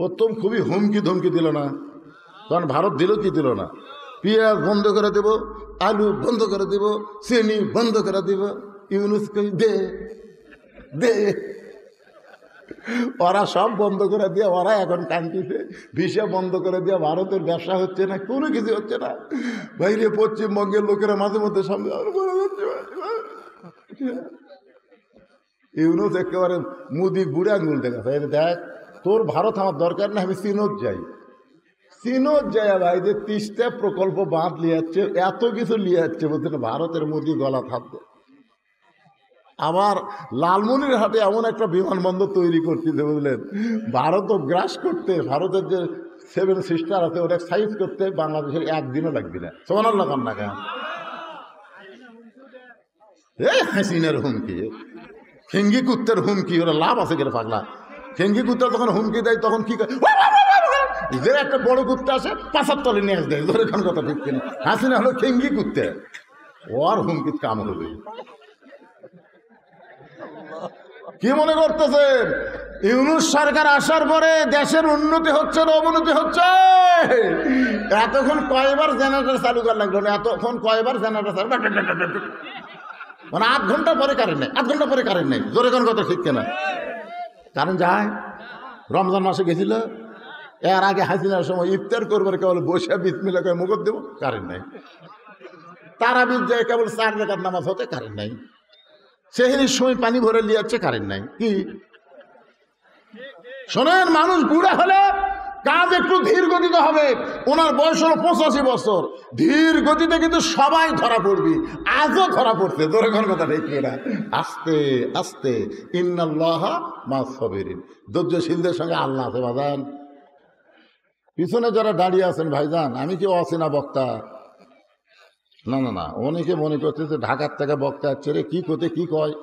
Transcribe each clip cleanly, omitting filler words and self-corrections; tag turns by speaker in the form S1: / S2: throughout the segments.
S1: প্রথম খুবই হুমকি ধমকি দিল না, তখন ভারত দিল কি দিল না, পেঁয়াজ বন্ধ করে দেব, আলু বন্ধ করে দেব, চিনি বন্ধ করে দেব। ইউনূস কই দে দে, ওরা সব বন্ধ করে দিয়ে ওরা এখন কান্ট্রিতে ভিসা বন্ধ করে দিয়ে ভারতের ব্যবসা হচ্ছে না, কোনো কিছু হচ্ছে না। বাইরে পশ্চিমবঙ্গের লোকেরা মাঝে মধ্যে সামনে ইউনূস একেবারে মুদি বুড়ে আঙুল দেখাচ্ছে, দেখ তোর ভারত আমার দরকার না, আমি চীনত যাই। চীনত যায় ভাই যে 30টা প্রকল্প বাঁধ লিয়াচ্ছে, এত কিছু লিয়াচ্ছে, বলছে না ভারতের মোদি গলা থাকবে। আবার লালমনিরহাটে এমন একটা বিমানবন্দর তৈরি করতেছে বুঝলেন, ভারতও গ্রাস করতে, ভারতের যে 7 সিস্টার আছে ওটা সাইজ করতে বাংলাদেশের একদিনও লাগবে না। সুবহানাল্লাহ কান্না কেন এই হাসিনার হুমকি, খেঙ্গি কুত্তের হুমকি, ওরা লাভ আছে কেন পাগলা। খেঙ্গি কুত্তা যখন হুমকি দেয় তখন কি করে, যে একটা বড় কুত্তা আসে 5 তলে নিয়ে দেয়, ধরে কোন কথা ঠিক কিনা। হাসিনা হলো খেঙ্গি কুত্তে, ওর হুমকি কাম হবে। কি মনে করতেছেন ইউনূস সরকার আসার পরে দেশের উন্নতি হচ্ছে না অবনতি হচ্ছে? এতক্ষণ কয়বার জেনারেটর চালু করা লাগলো না, এতক্ষণ কয়বার জেনারেটর চালু, মানে 8 ঘন্টা পরে কারেন্ট নেই, 8 ঘন্টা পরে কারেন্ট নেই, জোরে কোন কথা ঠিক কিনা। কারেন্ট যায়, রমজান মাসে গেছিল, এর আগে হাসিনার সময় ইফতার করবার কেবল বসে বিসমিল্লাহ করে মুখত দেব, কারেন্ট নাই। তারাবির যায় কেবল 4 রাকাত নামাজ হতে কারেন্ট নাই। সেহরির সময় পানি ভরে লিয়াচ্ছে, কারেন্ট নাই। কি শোনেন, মানুষ বুড়া হলে কাজ একটু ধীর গতিতে হবে। ওনার বয়স হলো 85 বছর, ধীর গতিতে কিন্তু সবাই ধরা পড়বি, আজও ধরা পড়ছে। ধরে কোন কথা ঠিক না, আস্তে আস্তে, ইন্নাল্লাহা মাস সাবিরিন, ধৈর্যশীলদের সঙ্গে আল্লাহ আছে। বাজান পিছনে যারা দাঁড়িয়ে আছেন ভাইজান, আমি কি অচেনা বক্তা? না না না, অনেকে মনে করতেছে ঢাকার থেকে বক্তা হচ্ছে রে, কি করতে কি কয়।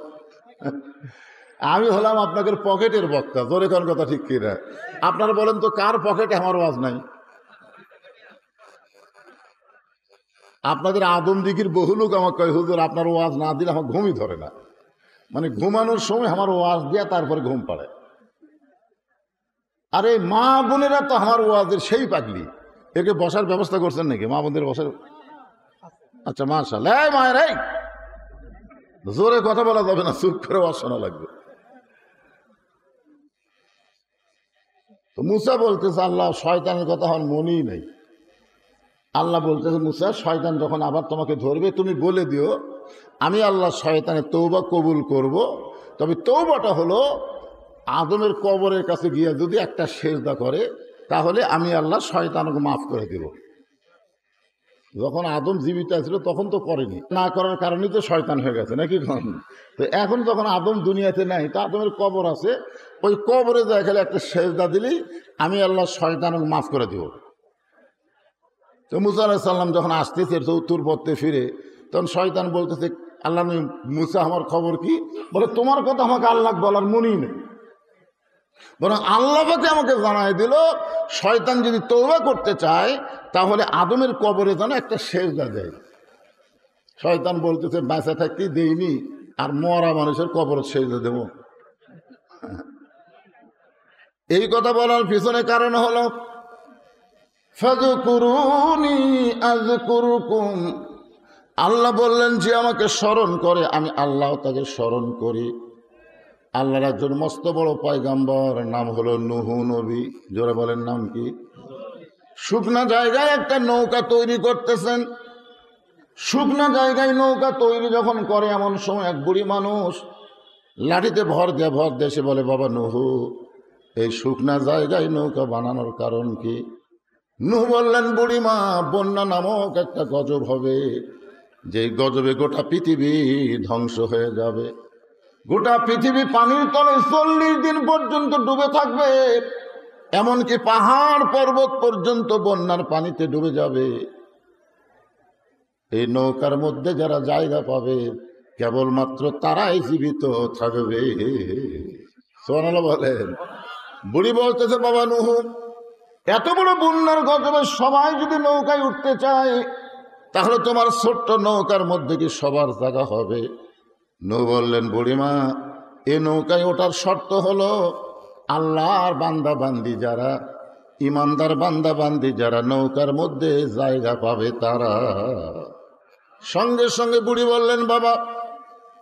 S1: আমি হলাম আপনাদের পকেটের বক্তা, জোরে কোন কথা ঠিক কিনা। আপনারা বলেন তো কার পকেটে আমার ওয়াজ নাই? আপনাদের আদমদিঘির বহু লোক আমাকে কয় হুজুর আপনার ওয়াজ না দিলে আমার ঘুমই ধরে না, মানে ঘুমানোর সময় আমার ওয়াজ দিয়ে তারপরে ঘুম পাড়ে। আরে মা বোনেরা তো আমার ওয়াজের সেই পাগলি, একে বসার ব্যবস্থা করছেন নাকি মা বোনদের বসার? আচ্ছা মাশাআল্লাহ, এই মায়ের এই জোরে কথা বলা যাবে না, চুপ করে ওয়াজ শোনা লাগবে। তো মুসা বলতেছে আল্লাহ শয়তানের কথা আমার মনেই নেই। আল্লাহ বলতেছে মুসা, শয়তান যখন আবার তোমাকে ধরবে তুমি বলে দিও আমি আল্লাহ শয়তানের তওবা কবুল করব, তবে তওবাটা হলো আদমের কবরের কাছে গিয়ে যদি একটা সেজদা করে তাহলে আমি আল্লাহ শয়তানকে মাফ করে দেব। যখন আদম জীবিত ছিল তখন তো করেনি, না করার কারণেই তো শয়তান হয়ে গেছে নাকি। তো এখন যখন আদম দুনিয়াতে নাই, তো আদমের কবর আছে, ওই কবরে যায় খেলে একটা সেজদা দিলেই আমি আল্লাহ শয়তানকে মাফ করে দেব। তো মুসা আলাইহিস সালাম যখন আসতেছে চতুর পথে ফিরে, তখন শয়তান বলতেছে আল্লাহ মুসা আমার খবর কি? বলে তোমার কথা আমাকে আল্লাহ বলার মনেই নেই, বরং আল্লাহ পাকে আমাকে জানাই দিল শয়তান যদি তওবা করতে চায় তাহলে আদমের কবরে যেন একটা সেজদা দেয়। শয়তান বলতেছে বাঁচা থাকতে দেইনি, আর মরা মানুষের কবরে সেজদা দেব। এই কথা বলার পিছনে কারণ হলো ফাযকুরুনি আযকুরুকুম, আল্লাহ বললেন যে আমাকে স্মরণ করে আমি আল্লাহ তাকে স্মরণ করি। আল্লাহর একজন মস্ত বড় পয়গাম্বর, নাম হলো নূহ নবী। জোরে বলেন নাম কি? শুকনা জায়গায় একটা নৌকা তৈরি করতেছেন। শুকনা জায়গায় নৌকা তৈরি যখন করে এমন সময় এক বুড়ি মানুষ লাঠিতে ভর দিয়ে সে বলে বাবা নূহ, এই শুকনা জায়গায় নৌকা বানানোর কারণ কি? নূহ বললেন বুড়িমা, বন্যা নামক একটা গজব হবে, যে গজবে গোটা পৃথিবী ধ্বংস হয়ে যাবে। গোটা পৃথিবী পানির তলে 40 দিন পর্যন্ত ডুবে থাকবে, এমনকি পাহাড় পর্বত পর্যন্ত বন্যার পানিতে ডুবে যাবে। এই নৌকার মধ্যে যারা জায়গা পাবে কেবলমাত্র তারাই জীবিত থাকবে। সুবহানাল্লাহ বলেন। বুড়ি বলতেছে বাবা নূহ, এত বড় বন্যার গজবে সবাই যদি নৌকায় উঠতে চায় তাহলে তোমার ছোট্ট নৌকার মধ্যে কি সবার জায়গা হবে? নূহ বললেন বুড়িমা, এ নৌকায় ওঠার শর্ত হলো আল্লাহর বান্দা বান্দি যারা ইমানদার বান্দা বান্দি যারা নৌকার মধ্যে জায়গা পাবে তারা। সঙ্গে সঙ্গে বুড়ি বললেন, বাবা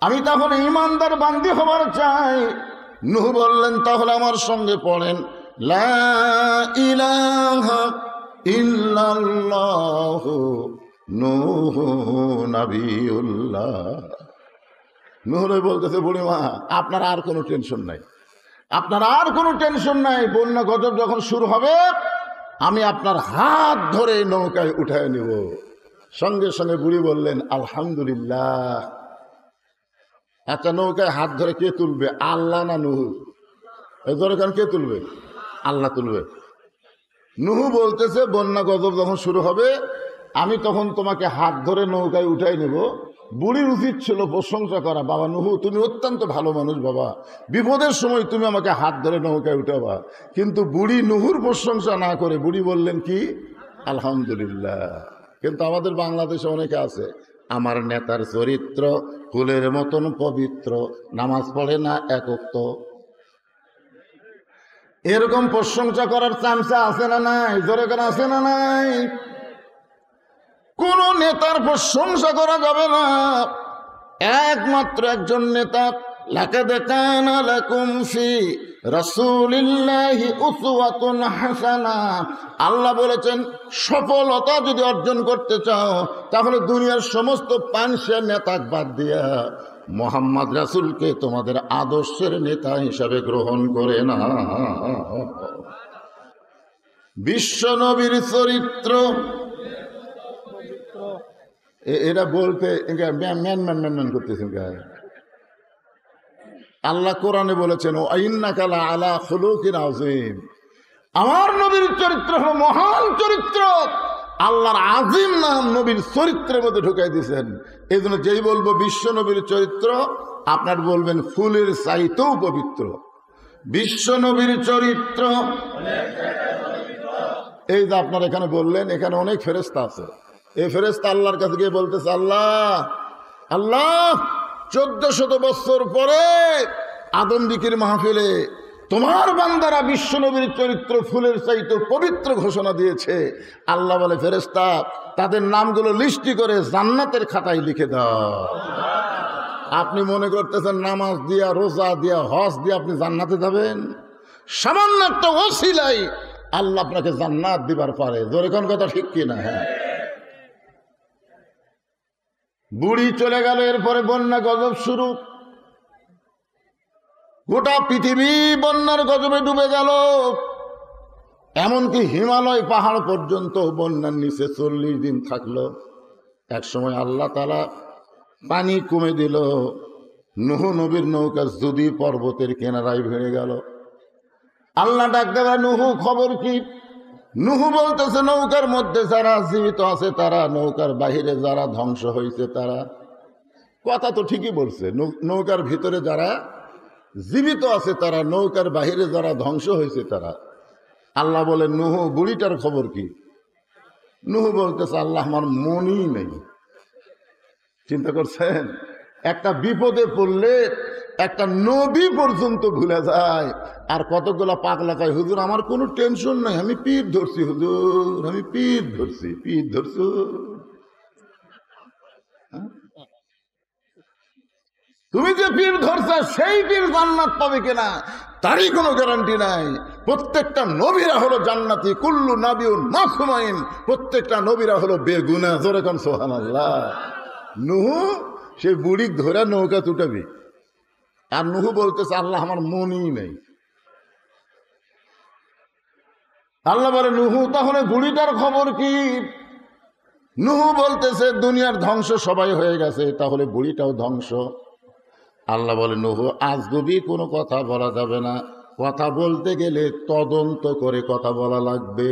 S1: আমি তাহলে ইমানদার বান্দি হবার চাই। নূহ বললেন, তাহলে আমার সঙ্গে পড়েন, লা ইলাহা ইল্লাল্লাহু নূহ নবিয়ুল্লাহ। নূহ বলতেছে, বুড়িমা আপনার আর কোনো টেনশন নাই, আপনার আর কোনো টেনশন নাই। বন্যা গজব যখন শুরু হবে আমি আপনার হাত ধরে নৌকায় উঠায় নিব। সঙ্গে সঙ্গে বুড়ি বললেন, আলহামদুলিল্লাহ। আচ্ছা নৌকায় হাত ধরে কে তুলবে, আল্লাহ না নূহ? এই ধরে কেন কে তুলবে? আল্লাহ তুলবে। নূহ বলতেছে, বন্যা গজব যখন শুরু হবে আমি তখন তোমাকে হাত ধরে নৌকায় উঠাই নেব। বুড়ির উচিত ছিল প্রশংসা করা, বাবা নূহ তুমি অত্যন্ত ভালো মানুষ, বাবা বিপদের সময় তুমি আমাকে হাত ধরে নৌকায় উঠাবা। কিন্তু বুড়ি নূহুর প্রশংসা না করে বুড়ি বললেন কি, আলহামদুলিল্লাহ। কিন্তু আমাদের বাংলাদেশে অনেকে আছে, আমার নেতার চরিত্র ফুলের মতন পবিত্র, নামাজ পড়ে না এক ওয়াক্ত। এরকম প্রশংসা করার চামচা আছে না নাই? জোরে করে আছে না নাই? কোন নেতার প্রশংসা করা যাবে না, একমাত্র একজন নেতা। লাকাদ কানা লাকুম ফি রাসূলিল্লাহি উসওয়াতুন হাসানা। আল্লাহ বলেছেন সফলতা যদি অর্জন করতে চাও তাহলে দুনিয়ার সমস্ত পাঁচশো নেতা বাদ দিয়া মোহাম্মদ রাসূলকে তোমাদের আদর্শের নেতা হিসাবে গ্রহণ করে না। বিশ্ব নবীর চরিত্র এরা বলতে ম্যান করতেছেন। আল্লাহ কোরআনে বলেছেন, ও ইন্নাকা লা আলা খুলুকিন আযীম। আমার নবীর চরিত্র হলো মহান চরিত্র। আল্লাহর আজিম নাম নবীর চরিত্রের মধ্যে ঢুকাই দিয়েছেন। এই জন্য যেই বলবো বিশ্ব নবীর চরিত্র, আপনার বলবেন ফুলের চাইতেও পবিত্র। বিশ্ব নবীর চরিত্র এই যে আপনার এখানে বললেন, এখানে অনেক ফেরেশতা আছে। এই ফেরেশতা আল্লাহর কাছে গিয়ে বলতেছে, আল্লাহ আল্লাহ 1400 বছর পরে আদমদিকির মাহফিলে তোমার বান্দারা বিশ্ব নবীর চরিত্র ফুলের চাইতে পবিত্র ঘোষণা দিয়েছে। আল্লাহ বলে, ফেরেশতা তাদের নামগুলো লিস্টি করে জান্নাতের খাতায় লিখে দাও। আপনি মনে করতেছেন নামাজ দিয়া, রোজা দিয়া, হজ দিয়া আপনি জান্নাতে যাবেন? সামান্য একটা ওসিলাই আল্লাহ আপনাকে জান্নাত দিবার পারে। জোরে কোন কথা ঠিক কিনা? হ্যাঁ। বুড়ি চলে গেল, এরপরে বন্যা গজব শুরু। গোটা পৃথিবী বন্যার গজবে ডুবে গেল। এমনকি হিমালয় পাহাড় পর্যন্ত বন্যার নিচে 40 দিন থাকলো। এক সময় আল্লাহ তাআলা পানি কমে দিল। নূহ নবীর নৌকা যদি পর্বতের কিনারায় ভেঙে গেল। আল্লাহ ডাক দেবে, নূহ খবর কি? নূহ বলতেছে, নৌকার মধ্যে যারা জীবিত আছে তারা, নৌকার বাহিরে যারা ধ্বংস হয়েছে তারা। কথা তো ঠিকই বলছে, নৌকার ভিতরে যারা জীবিত আছে তারা, নৌকার বাহিরে যারা ধ্বংস হয়েছে তারা। আল্লাহ বলে, নূহ বুড়িটার খবর কি? নূহ বলতেছে, আল্লাহ আমার মনই নেই। চিন্তা করছেন, একটা বিপদে পড়লে একটা নবী পর্যন্ত ভুলে যায়। আর কতগুলা পাগলা কয়, হুজুর আমার কোনো টেনশন নাই, আমি পীর ধরছি হুজুর, আমি পীর ধরছি। পীর ধরছো? তুমি যে পীর ধরছো সেই পীর জান্নাত পাবে কিনা তারই কোনো গ্যারান্টি নাই। প্রত্যেকটা নবীরা হলো জান্নাতি, কুল্লু নাবিয়ুন মাখুমাইন। প্রত্যেকটা নবীরা হলো বেগুনাহ। জোরে কোন সুবহানাল্লাহ। নূহ সেই বুড়ি ধরে নৌকা তুটাবি, আর নূহ বলতেছে, আল্লাহ আমার মনই নেই। আল্লাহ বলে, নূহ তাহলে বুড়িটার খবর কি? নূহ বলতেছে, দুনিয়ার ধ্বংস সবাই হয়ে গেছে, তাহলে বুড়িটাও ধ্বংস। আল্লাহ বলে, নূহ আজগুবি কোনো কথা বলা যাবে না। কথা বলতে গেলে তদন্ত করে কথা বলা লাগবে।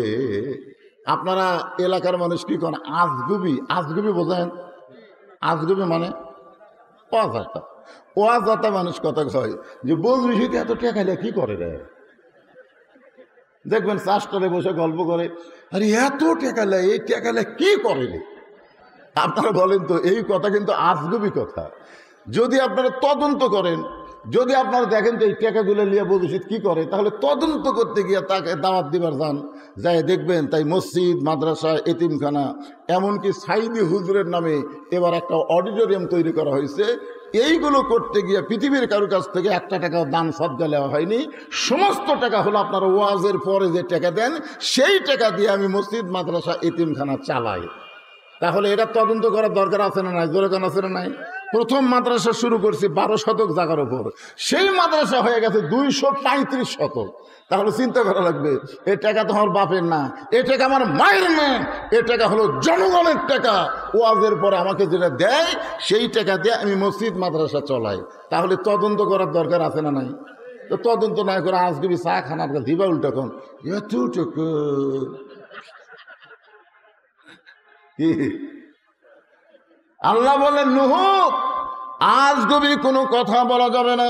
S1: আপনারা এলাকার মানুষ কি করেন? আজগুবি। আজগুবি বোঝেন? আজগুবি মানে অজাতা। অজাতা মানুষ কথা কয় যে বলবি সেটা এত টেকাইলে কি করে রে। দেখবেন চাষটারে বসে গল্প করে, আরে এত টেকাইলে, এই টেকাইলে কি করে রে। আপনারা বলেন তো, এই কথা কিন্তু আজগুবি কথা। যদি আপনারা তদন্ত করেন যদি আপনারা দেখেন তো এই টাকাগুলো নিয়ে মসজিদ কি করে, তাহলে তদন্ত করতে গিয়ে তাকে দাওয়াত দিবার যান, যাই দেখবেন তাই মসজিদ, মাদ্রাসা, এতিমখানা, এমনকি সাইদি হুজুরের নামে এবার একটা অডিটোরিয়াম তৈরি করা হয়েছে। এইগুলো করতে গিয়ে পৃথিবীর কারোর কাছ থেকে একটা টাকাও দান সদকা নেওয়া হয়নি। সমস্ত টাকা হলো আপনার ওয়াজের পরে যে টাকা দেন, সেই টাকা দিয়ে আমি মসজিদ, মাদ্রাসা, এতিমখানা চালাই। তাহলে এটা তদন্ত করার দরকার আছে না নাই? দরকার আছে না নাই? প্রথম মাদ্রাসা শুরু করছি 12 শতক জায়গার উপর, সেই মাদ্রাসা হয়ে গেছে 235 শতক। তাহলে চিন্তা করা লাগবে, এ টাকা তো আমার বাপের না, এ টাকা আমার মায়ের না, এ টাকা হলো জনগণের টাকা। ওয়াজের পরে আমাকে যেটা দেয় সেই টাকা দিয়ে আমি মসজিদ, মাদ্রাসা চলাই। তাহলে তদন্ত করার দরকার আছে না নাই? তো তদন্ত না করে আজকে চা খানার দিবা উল্টা কোন এতটুকু আল্লাহ বলেন, নূহ আজ গবি কোনো কথা বলা যাবে না,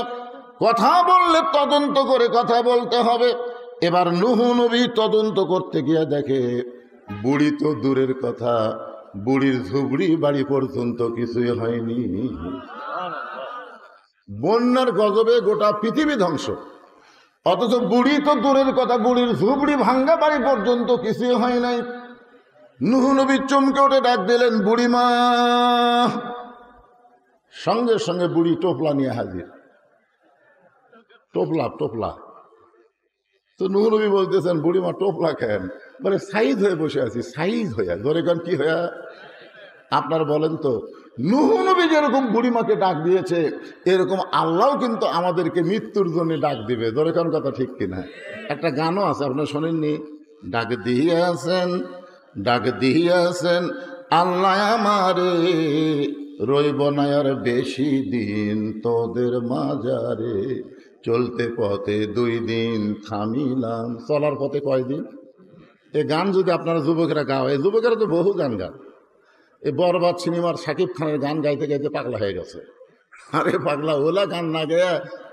S1: কথা বললে তদন্ত করে কথা বলতে হবে। এবার নূহ নবী তদন্ত করতে গিয়ে দেখে বুড়ি তো দূরের কথা, বুড়ির ঝুবড়ি বাড়ি পর্যন্ত কিছুই হয়নি। বন্যার গজবে গোটা পৃথিবী ধ্বংস, অথচ বুড়ি তো দূরের কথা, বুড়ির ঝুবড়ি ভাঙ্গা বাড়ি পর্যন্ত কিছুই হয় নাই। নূহ নবী চমকে উঠে ডাক দিলেন, বুড়িমা। সঙ্গে সঙ্গে বুড়ি টোপলা নিয়ে হাজির। টোপলা টোপলা তো নূহ নবী বলতেছেন, বুড়িমা টোপলা খেন, বলে সাইজ হয়ে বসে আছি। সাইজ হইয়া ধরে কান কি হইয়া? আপনার বলেন তো, নূহ নবী যেরকম বুড়িমাকে ডাক দিয়েছে, এরকম আল্লাহ কিন্তু আমাদেরকে মৃত্যুর জন্য ডাক দিবে। ধরে কান কথা ঠিক কিনা? একটা গানও আছে, আপনার শোনেননি? ডাক দিয়েছেন, ডাক দিয়েছেন আল্লাহ আমারে, রইব না আর বেশি দিন তোদের মাজারে, চলতে পথে 2 দিন থামিলাম। চলার পথে কয়দিন? এই গান যদি আপনারা যুবকেরা গাও, এই যুবকেরা তো বহু গান গান, এই বরবাদ সিনেমার শাকিব খানের গান গাইতে গাইতে পাগলা হয়ে গেছে। আরে পাগলা, ওলা গান না গেয়া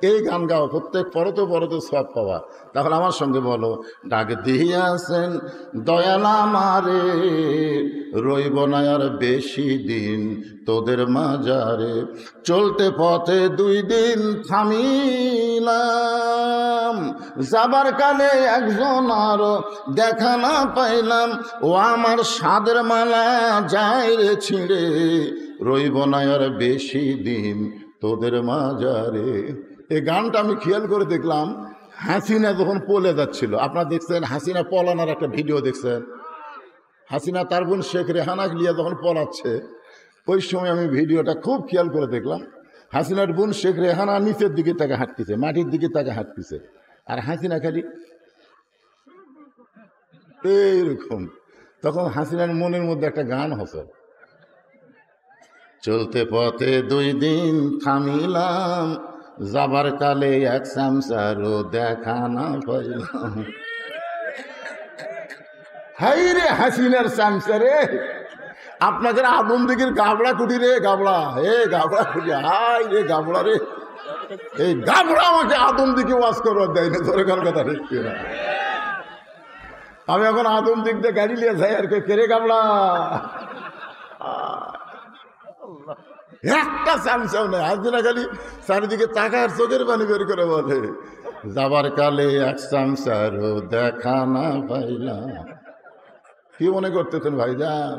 S1: এই গান গাও, প্রত্যেক পরতে পরতে সব পাওয়া। তাহলে আমার সঙ্গে বলো, ডাক দিয়াছেন দয়াল আমারে, রইব না আর বেশি দিন তোদের মাজারে, চলতে পথে 2 দিন থামিলাম, যাবার কালে একজন আরো দেখা না পাইলাম, ও আমার সাদের মালা যায় রে ছিঁড়ে, রইব না আর বেশি দিন তোদের মাজারে। এই গানটা আমি খেয়াল করে দেখলাম, হাসিনা যখন পলে যাচ্ছিল, আপনারা দেখছেন হাসিনা পলানোর একটা ভিডিও দেখছেন? হাসিনা তার বোন শেখ রেহানা লিয়া যখন পলাচ্ছে, ওই সময় আমি ভিডিওটা খুব খেয়াল করে দেখলাম। হাসিনার বোন শেখ রেহানা নিচের দিকে তাকে হাঁটতেছে, মাটির দিকে তাকে হাঁটতেছে, আর হাসিনা খালি এইরকম। তখন হাসিনার মনের মধ্যে একটা গান হচ্ছে, চলতে পথে 2 দিন থামিলাম, যাবার কালে এক চামচারও দেখা না পাইলাম। হাই রে হাসিনার চামচা রে, আপনাদের আদম দিকের গাবড়া কুটি রে, গাবড়া, এ গাবড়া কুটি, হাই রে গাবড়া রে, এই গাবড়া আমাকে আদম দিকে ওয়াজ করবার দেয় না। ধরে কার কথা ঠিক না? আমি এখন আদম দিক দিয়ে গাড়ি নিয়ে যাই, আর কেড়ে গাবড়া একটা চামচাও নেই। হাসিনা খালি চারিদিকে তাকার চোখের পানি বের করে বলে, যাবার কালে এক চামচারও দেখা না পাইলাম। কি মনে করতেছেন ভাইজান?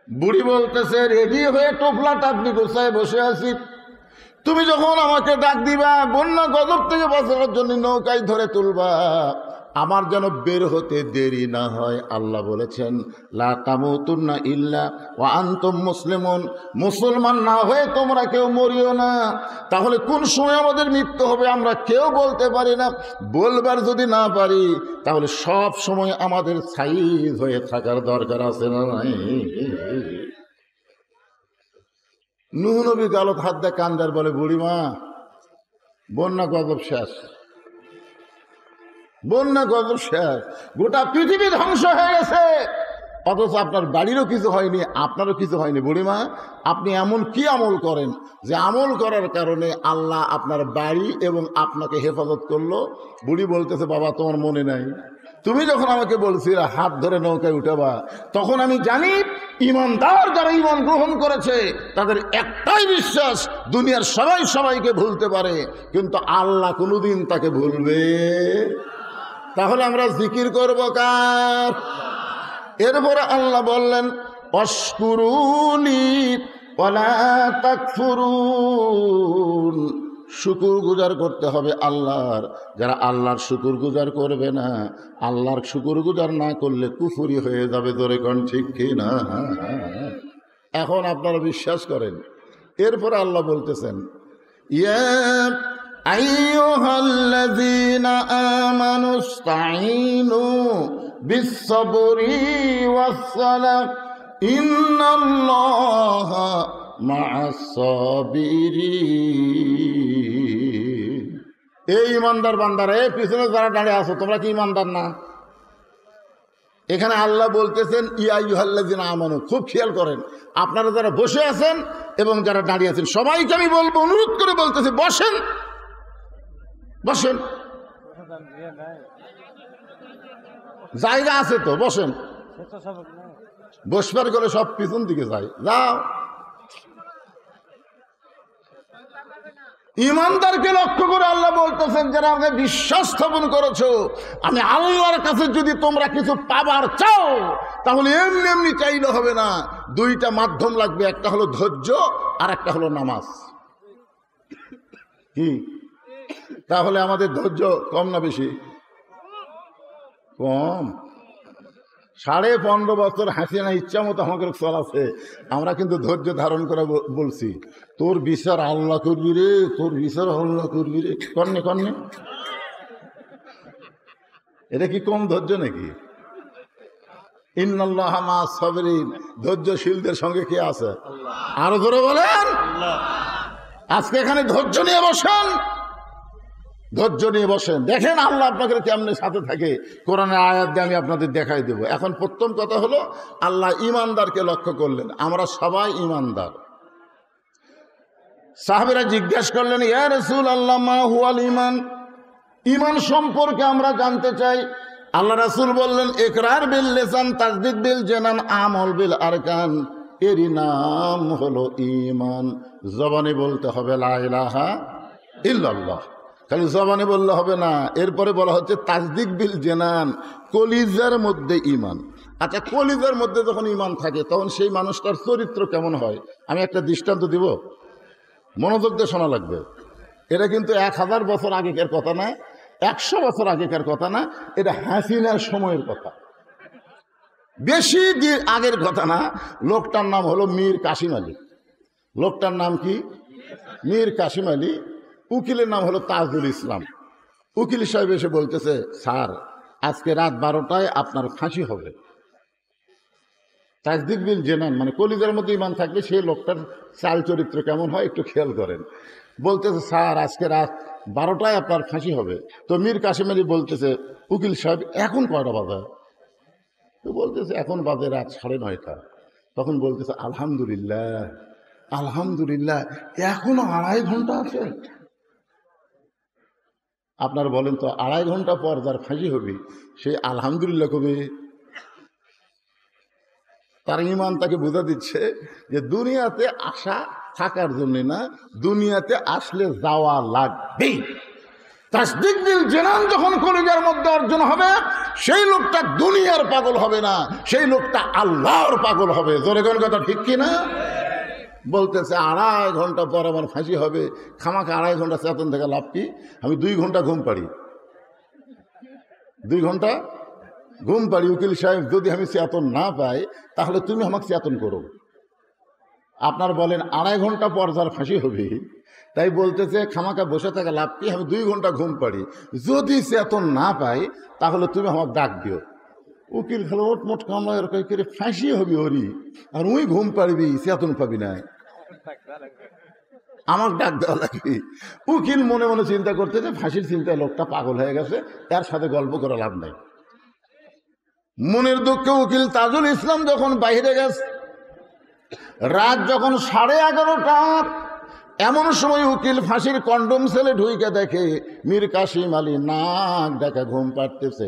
S1: বুড়ি বলতেছে, রেডি হয়ে টোপলাটা আপনি গোছায় বসে আছি, তুমি যখন আমাকে ডাক দিবা, বন্যা গজব থেকে বাঁচানোর জন্য নৌকায় ধরে তুলবা, আমার যেন বের হতে দেরি না হয়। আল্লাহ বলেছেন, লা তামুতুন্না ইল্লা ওয়া আনতুম মুসলিমুন, মুসলমান না হয়ে তোমরা কেউ মরিও না। তাহলে কোন সময় আমাদের মৃত্যু হবে আমরা কেউ বলতে পারি না। বলবার যদি না পারি, তাহলে সব সময় আমাদের সাইজ হয়ে থাকার দরকার আছে না নাই? নূহ নবী গালত হাত দিয়ে কান্দার বলে, বুড়িমা বন্যা গজব শেষ, বন্যা গজব শেষ, গোটা পৃথিবী ধ্বংস হয়ে গেছে, অথচ আপনার বাড়িরও কিছু হয়নি, আপনারও কিছু হয়নি। বুড়িমা, আপনি এমন কি আমল করেন যে আমল করার কারণে আল্লাহ আপনার বাড়ি এবং আপনাকে হেফাজত করলো? বুড়ি বলতেছে, বাবা তোমার মনে নাই, তুমি যখন আমাকে বলছিলে হাত ধরে নৌকায় উঠাবা, তখন আমি জানি ইমানদার যারা ইমান গ্রহণ করেছে তাদের একটাই বিশ্বাস, দুনিয়ার সবাই সবাইকে ভুলতে পারে কিন্তু আল্লাহ কোনোদিন তাকে ভুলবে। তাহলে আমরা জিকির করব কার? এরপরে আল্লাহ বললেন অশকুরুনি ওয়ালা তাকফুরুন, শুকুর গুজার করতে হবে আল্লাহর। যারা আল্লাহর শুকুর গুজার করবে না, আল্লাহর শুকুর গুজার না করলে কুফরি হয়ে যাবে। ধরে কোন ঠিক কি না? এখন আপনারা বিশ্বাস করেন। এরপরে আল্লাহ বলতেছেন ইয়া আইয়ুহাল্লাযীনা আমানুস্তাঈনু বিস-সাবরি ওয়াস-সালাহ ইন্নাল্লাহা মা'আস-সাবিরিন। এই ইমানদার বান্দারা, এই পিছনে যারা দাঁড়িয়ে আছো তোমরা কি ইমানদার না? এখানে আল্লাহ বলতেছেন ইয়া আইয়ুহাল্লাযীনা আমানু। খুব খেয়াল করেন, আপনারা যারা বসে আছেন এবং যারা দাঁড়িয়ে আছেন সবাইকে আমি বলবো, অনুরোধ করে বলতেছি বসেন বসেন। জায়গা আছে তো, বসেন। বসবার করে সব পিছন দিকে যায়, যাও। ইমানদারকে লক্ষ্য করে আল্লাহ বলতেছেন যারা আমাকে বিশ্বাস স্থাপন করেছো, আমি আল্লাহর কাছে যদি তোমরা কিছু পাবার চাও তাহলে এমনি এমনি চাইলে হবে না, দুইটা মাধ্যম লাগবে। একটা হলো ধৈর্য আর একটা হলো নামাজ। কি? তাহলে আমাদের ধৈর্য কম না বেশি? কম। 15.5 বছর হাসিনা ইচ্ছা মতো আমাকে চলাছে, আমরা কিন্তু ধৈর্য ধারণ করে বলছি তোর বিচার আল্লাহ করবি রে, তোর বিচার আল্লাহ করবি রে। কন্যে কন্যে এটা কি কম ধৈর্য নাকি? ইন্নাল্লাহা মা'আস-সাবিরিন, ধৈর্যশীলদের সঙ্গে কে আছে? আরো জোরে বলেন। আজকে এখানে ধৈর্য নিয়ে বসেন, ধৈর্য নিয়ে বসেন, দেখেন আল্লাহ আপনাকে কেমনে সাথে থাকে। কোরআনের আয়াত দিয়ে আমি আপনাদের দেখাই দেব। এখন প্রথম কথা হলো আল্লাহ ইমানদারকে লক্ষ্য করলেন, আমরা সবাই ইমানদার। সাহাবীরা জিজ্ঞাসা করলেন ইয়া রাসূলুল্লাহ মা হুয়াল ঈমান, ঈমান সম্পর্কে আমরা জানতে চাই। আল্লাহ রাসূল বললেন ইকরার বিল লিসান তাসদীক বিল জানান আমল বিল আরকান, এরই নাম হলো ঈমান। জবানে বলতে হবে লা ইলাহা ইল্লাল্লাহ, খালি জবানে বললে হবে না। এরপরে বলা হচ্ছে তাসদীক বিল জানান, কলিজার মধ্যে ঈমান। আচ্ছা, কলিজার মধ্যে যখন ঈমান থাকে তখন সেই মানুষটার চরিত্র কেমন হয়? আমি একটা দৃষ্টান্ত দিব, মনোযোগ দিয়ে শোনা লাগবে। এটা কিন্তু 1000 বছর আগেকার কথা না, 100 বছর আগেকার কথা না, এটা হাসিনার সময়ের কথা, বেশি দিন আগের কথা না। লোকটার নাম হলো মীর কাসিম আলী। লোকটার নাম কি? মীর কাসিম আলী। উকিলের নাম হলো তাজুল ইসলাম। উকিল সাহেব এসে বলতেছে স্যার আজকে রাত 12টায় আপনার ফাঁসি হবে। তাসদীক বিল জানান মানে কলিজার মধ্যে ঈমান থাকবে সেই লোকটার চাল চরিত্র কেমন হয় একটু খেয়াল করেন। বলতেছে স্যার আজকে রাত 12টায় আপনার ফাঁসি হবে। তো মীর কাসিম আলী বলতেছে উকিল সাহেব এখন কয়টা বাজে? তো বলতেছে এখন বাজে রাত 9:30। তখন বলতেছে আলহামদুলিল্লাহ আলহামদুলিল্লাহ, এখনো 2.5 ঘন্টা আছে। আপনারা বলেন তো 2.5 ঘন্টা পর যার ফাঁসি হবে সে আলহামদুলিল্লাহ কবে? তার ঈমান তাকে বোঝা দিচ্ছে যে দুনিয়াতে আসা থাকার জন্য না, দুনিয়াতে আসলে যাওয়া লাগবে। তাসদীক বিল জানান যখন কলিজার মধ্যে অর্জন হবে সেই লোকটা দুনিয়ার পাগল হবে না, সেই লোকটা আল্লাহর পাগল হবে। জোরে কোন কথা ঠিক কিনা? বলতেছে 2.5 ঘন্টা পর আমার ফাঁসি হবে, খামাখা 2.5 ঘন্টা চেতন থেকে লাভ কি? আমি 2 ঘন্টা ঘুম পাড়ি, 2 ঘন্টা ঘুম পাড়ি। উকিল সাহেব যদি আমি চেতন না পাই তাহলে তুমি আমাকে চেতন করো। আপনার বলেন 2.5 ঘন্টা পর যার ফাঁসি হবে, তাই বলতেছে খামাখা বসে থাকা লাভ কি? আমি 2 ঘন্টা ঘুম পাড়ি, যদি চেতন না পাই তাহলে তুমি আমাকে ডাক দিও। উকিল খেলো ওটমোট কামলা এরকম করে ফাঁসি হবি ওরি, আর ওই ঘুম পাড়বি চেতন পাবি না, আমার ডাক দেওয়া লাগবে। উকিল মনে মনে চিন্তা করতে যে ফাঁসির চিন্তায় লোকটা পাগল হয়ে গেছে, তার সাথে গল্প করা লাভ নাই। মনের দুঃখে উকিল তাজুল ইসলাম যখন বাইরে গেছে, রাত যখন 11:30, এমন সময় উকিল ফাঁসির কন্ডম সেলে ঢুইকে দেখে মীর কাসিম আলী নাক ডাকা ঘুম পাড়তেছে।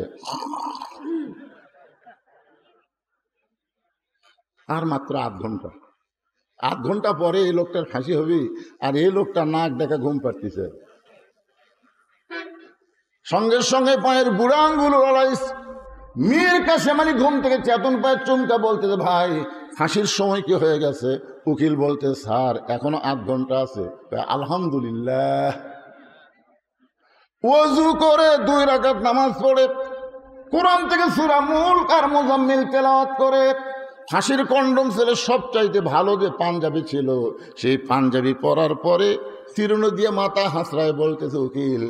S1: আর মাত্র 8 ঘন্টা, 8 ঘন্টা পরে এই লোকটার ফাঁসি হবে, আর এই লোকটা নাক দেখা ঘুম পাড়তেছে। সঙ্গে সঙ্গে পায়ের বুড়া আঙ্গুল লড়াইস মীর কাসেম আলী ঘুম থেকে চেতন পায়ের চমকা বলতেছে, ভাই ফাঁসির সময় কি হয়ে গেছে? উকিল বলতে, স্যার এখনো 8 ঘন্টা আছে। আলহামদুলিল্লাহ। ওযু করে 2 রাকাত নামাজ পড়ে কোরআন থেকে সূরা মুলক আর মুজাম্মিল তেলাওয়াত করে ফাঁসির কন্ডম ছেলে সবচাইতে ভালো যে পাঞ্জাবি ছিল, সেই পাঞ্জাবি পরার পরে চিরুনি দিয়ে মাথা হাসড়ায় বলতেছে, উকিল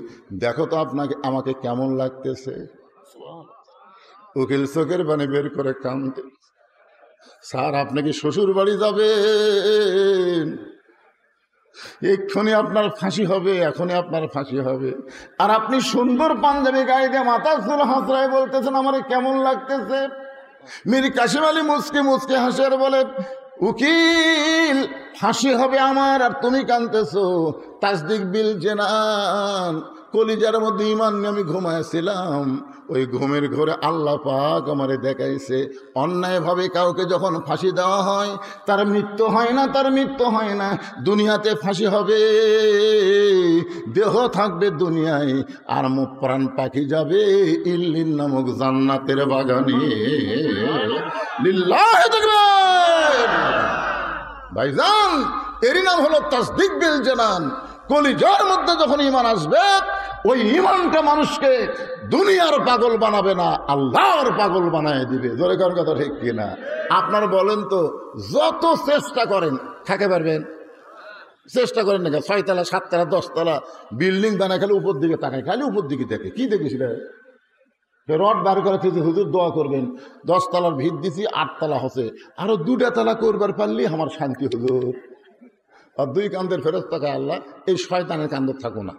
S1: দেখো তো আপনাকে আমাকে কেমন লাগতেছে। উকিল চোখের পানি বের করে কাঁদে, স্যার আপনি কি শ্বশুর বাড়ি যাবেন? এক্ষুনি আপনার ফাঁসি হবে, এখনই আপনার ফাঁসি হবে। আর আপনি সুন্দর পাঞ্জাবি গায়ে দিয়ে মাথা চুল হাসড়ায় বলতেছেন আমার কেমন লাগতেছে। মীর কাসেম আলী মুচকে মুচকে হাসে আর বলে, উকিল ফাঁসি হবে আমার আর তুমি কাঁদতেছো। তাসদিক বিল জেনান, কলিজার মধ্যে ঈমান নিয়ে আমি ঘুমাইছিলাম, ওই ঘুমের ঘরে আল্লাহ পাক আমারে দেখাইছে অন্যায়ভাবে কাউকে যখন ফাঁসি দেওয়া হয় তার মৃত্যু হয় না, তার মৃত্যু হয় না। দুনিয়াতে ফাঁসি হবে, দেহ থাকবে দুনিয়ায়, আর প্রাণ পাখি যাবে ইল্লিন নামক জান্নাতের বাগানে। লিল্লাহি তাকবীর। ভাইজান এরই নাম হলো তাসদিক বিল জানান। কলিজার মধ্যে যখন ঈমান আসবে, ওই ঈমানটা মানুষকে দুনিয়ার পাগল বানাবে না, আল্লাহর পাগল বানায় দিবে। জোরে কোন কথা ঠিক কিনা? আপনার বলেন তো, যত চেষ্টা করেন থাকতে পারবেন? চেষ্টা করেন না, 6 তলা 7 তলা 10 তলা বিল্ডিং বানায় খালি উপর দিকে তাকায়, খালি উপর দিকে দেখে। কি দেখেছিল? রড বার করে থেকে হুজুর দোয়া করবেন, 10 তলার ভিত দিছি 8 তলা হচ্ছে, আরো 2টা তলা করবার পারলেই আমার শান্তি হুজুর। আর 2 কান্দের ফেরত তাকায়, আল্লাহ এই শয়তানের কান্দর থাকবো না,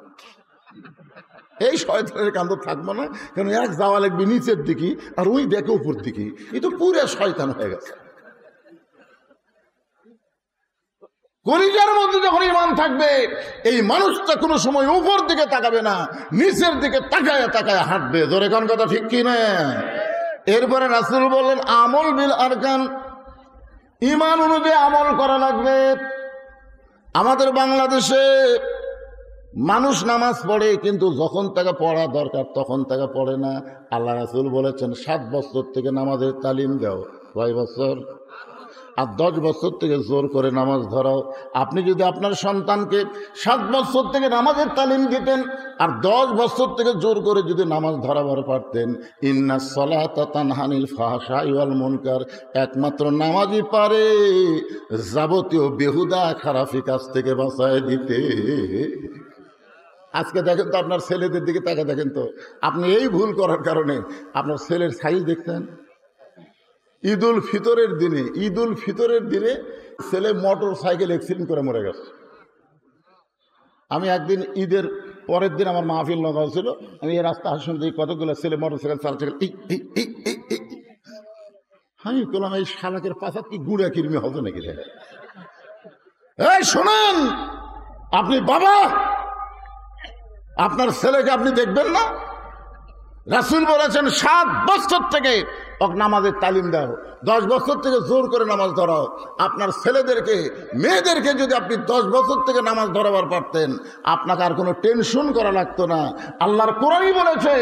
S1: এই শয়তানের কান্দর থাকবো না, কারণ এক যাওয়া লাগবে নিচের দিকে আর ওই দেখে উপর দিকে, এই তো পুরো শয়তান হয়ে গেছে। কলিজার মধ্যে যখন ঈমান থাকবে, এই মানুষটা কোনো সময় উপর দিকে তাকাবে না, নিচের দিকে তাকায় তাকায় হাঁটবে। জোরে কোন কথা ঠিক কি না? এরপরে রাসূল বললেন, আমল বিল আরকান, ঈমান অনুযায়ী আমল করা লাগবে। আমাদের বাংলাদেশে মানুষ নামাজ পড়ে, কিন্তু যখন তাকে পড়া দরকার তখন তাকে পড়ে না। আল্লাহ রাসূল বলেছেন 7 বছর থেকে নামাজের তালিম দাও, কয় বছর? আর 10 বছর থেকে জোর করে নামাজ ধরাও। আপনি যদি আপনার সন্তানকে 7 বছর থেকে নামাজের তালিম দিতেন আর 10 বছর থেকে জোর করে যদি নামাজ ধরাবার পারতেন, ইন্নাস সালাতা তানহা আনিল ফাহশাই ওয়াল মুনকার, একমাত্র নামাজই পারে যাবতীয় বেহুদা খারাপি কাজ থেকে বাঁচায় দিতে। আজকে দেখেন তো আপনার ছেলেদের দিকে তাকে দেখেন তো, আপনি এই ভুল করার কারণে আপনার ছেলের সাইজ দেখতেন। ঈদ উল ফিতরের দিনে ছেলে মোটর সাইকেল অ্যাক্সিডেন্ট করে মরে গেছে। আমি একদিন ঈদের পরের দিন আমার মাহফিল নগর ছিল, আমি এই রাস্তা হাসন দিই কতগুলো ছেলে মোটর সাইকেল চালাচ্ছে, আমি বললাম এই শালাকের পাশা কি গুঁড়া কিরমি হবে নাকি? এই শোনেন, আপনি বাবা, আপনার ছেলেকে আপনি দেখবেন না? রাসূল বলেছেন 7 বছর থেকে নামাজের তালিম দাও, 10 বছর থেকে জোর করে নামাজ ধরাও। আপনার ছেলেদেরকে মেয়েদেরকে যদি আপনি 10 বছর থেকে নামাজ ধরাবার পারতেন, আপনাকে আর কোনো টেনশন করা লাগতো না। আল্লাহর কোরআনই বলেছে,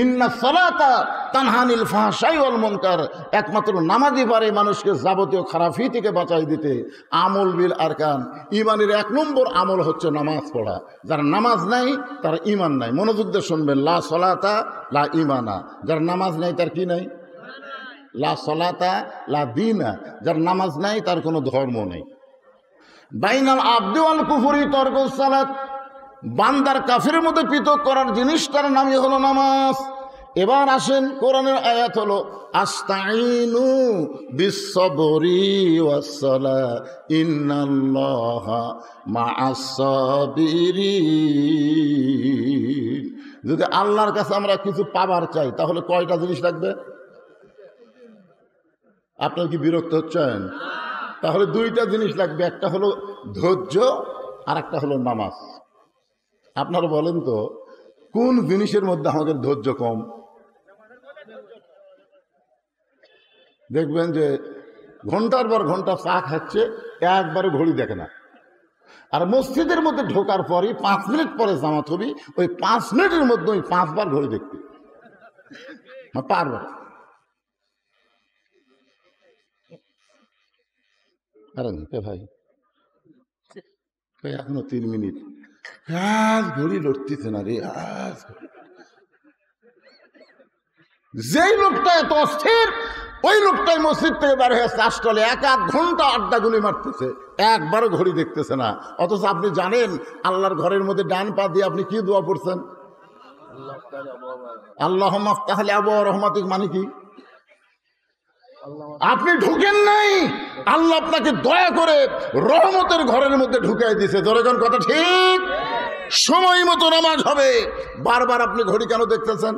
S1: ইন্নাস সালাতা তানহা আনিল ফাহশাই ওয়াল মুনকার, একমাত্র নামাজই পারে মানুষকে যাবতীয় খারাপি থেকে বাঁচাই দিতে। আমল বিল আরকান, ঈমানের 1 নম্বর আমল হচ্ছে নামাজ পড়া। যার নামাজ নাই তার ঈমান নাই। মনোযোগ দিয়ে শুনবেন, লা সলাতা লা ঈমানা, যার নামাজ নাই তার কি নাই? লা সলাতা লা দীনা, যার নামাজ নাই তার কোনো ধর্ম নেই। বাইনাল আবদি ওয়াল কুফরি তরকুস সালাত, বান্দার কাফিরের মধ্যে পৃথক করার জিনিসটার নামই হলো নামাজ। এবার আসেন, কোরআনের আয়াত হলো আস্তাইনু বিস-সাবরি ওয়াস-সালাহ ইন্নাল্লাহা মা'আস সাবিরিন। যদি আল্লাহর কাছে আমরা কিছু পাবার চাই তাহলে কয়টা জিনিস লাগবে? আপনার কি বিরক্ত হচ্ছেন? তাহলে 2টা জিনিস লাগবে, একটা হলো ধৈর্য আর একটা হলো নামাজ। আপনারা বলেন তো, কোন জিনিসের মধ্যে আমাদের ধৈর্য কম? দেখবেন যে ঘন্টার পর ঘন্টা চা খাচ্ছে, একবারে ঘড়ি দেখে না। আর মসজিদের মধ্যে ঢোকার পরই 5 মিনিট পরে জামাত হবি, ওই 5 মিনিটের মধ্যে ওই 5 বার ঘড়ি দেখবি, পারবার। ভাই এখনো 3 মিনিট, আজ ঘড়ি লড়তেছে না রে, আজ যেই লোকটা এত অস্থির, ওই লোকটাই মসজিদ থেকে বের হয়ে চাষটলে 1-1 ঘন্টা আড্ডা গুলি মারতেছে, একবারও ঘড়ি দেখতেছে না। অথচ আপনি জানেন আল্লাহর ঘরের মধ্যে ডান পা দিয়ে আপনি কি দোয়া পড়ছেন? আল্লাহুম্মা আফতাহ লি আবওয়াব রাহমাতিক, মানে কি? আপনি ঢুকেন নাই, আল্লাহ আপনাকে দয়া করে রহমতের ঘরের মধ্যে ঢুকাই দিয়েছে। জোরেগণ কথা ঠিক। সময় মতো নামাজ হবে। বারবার আপনি ঘড়ি কেন দেখতেছেন?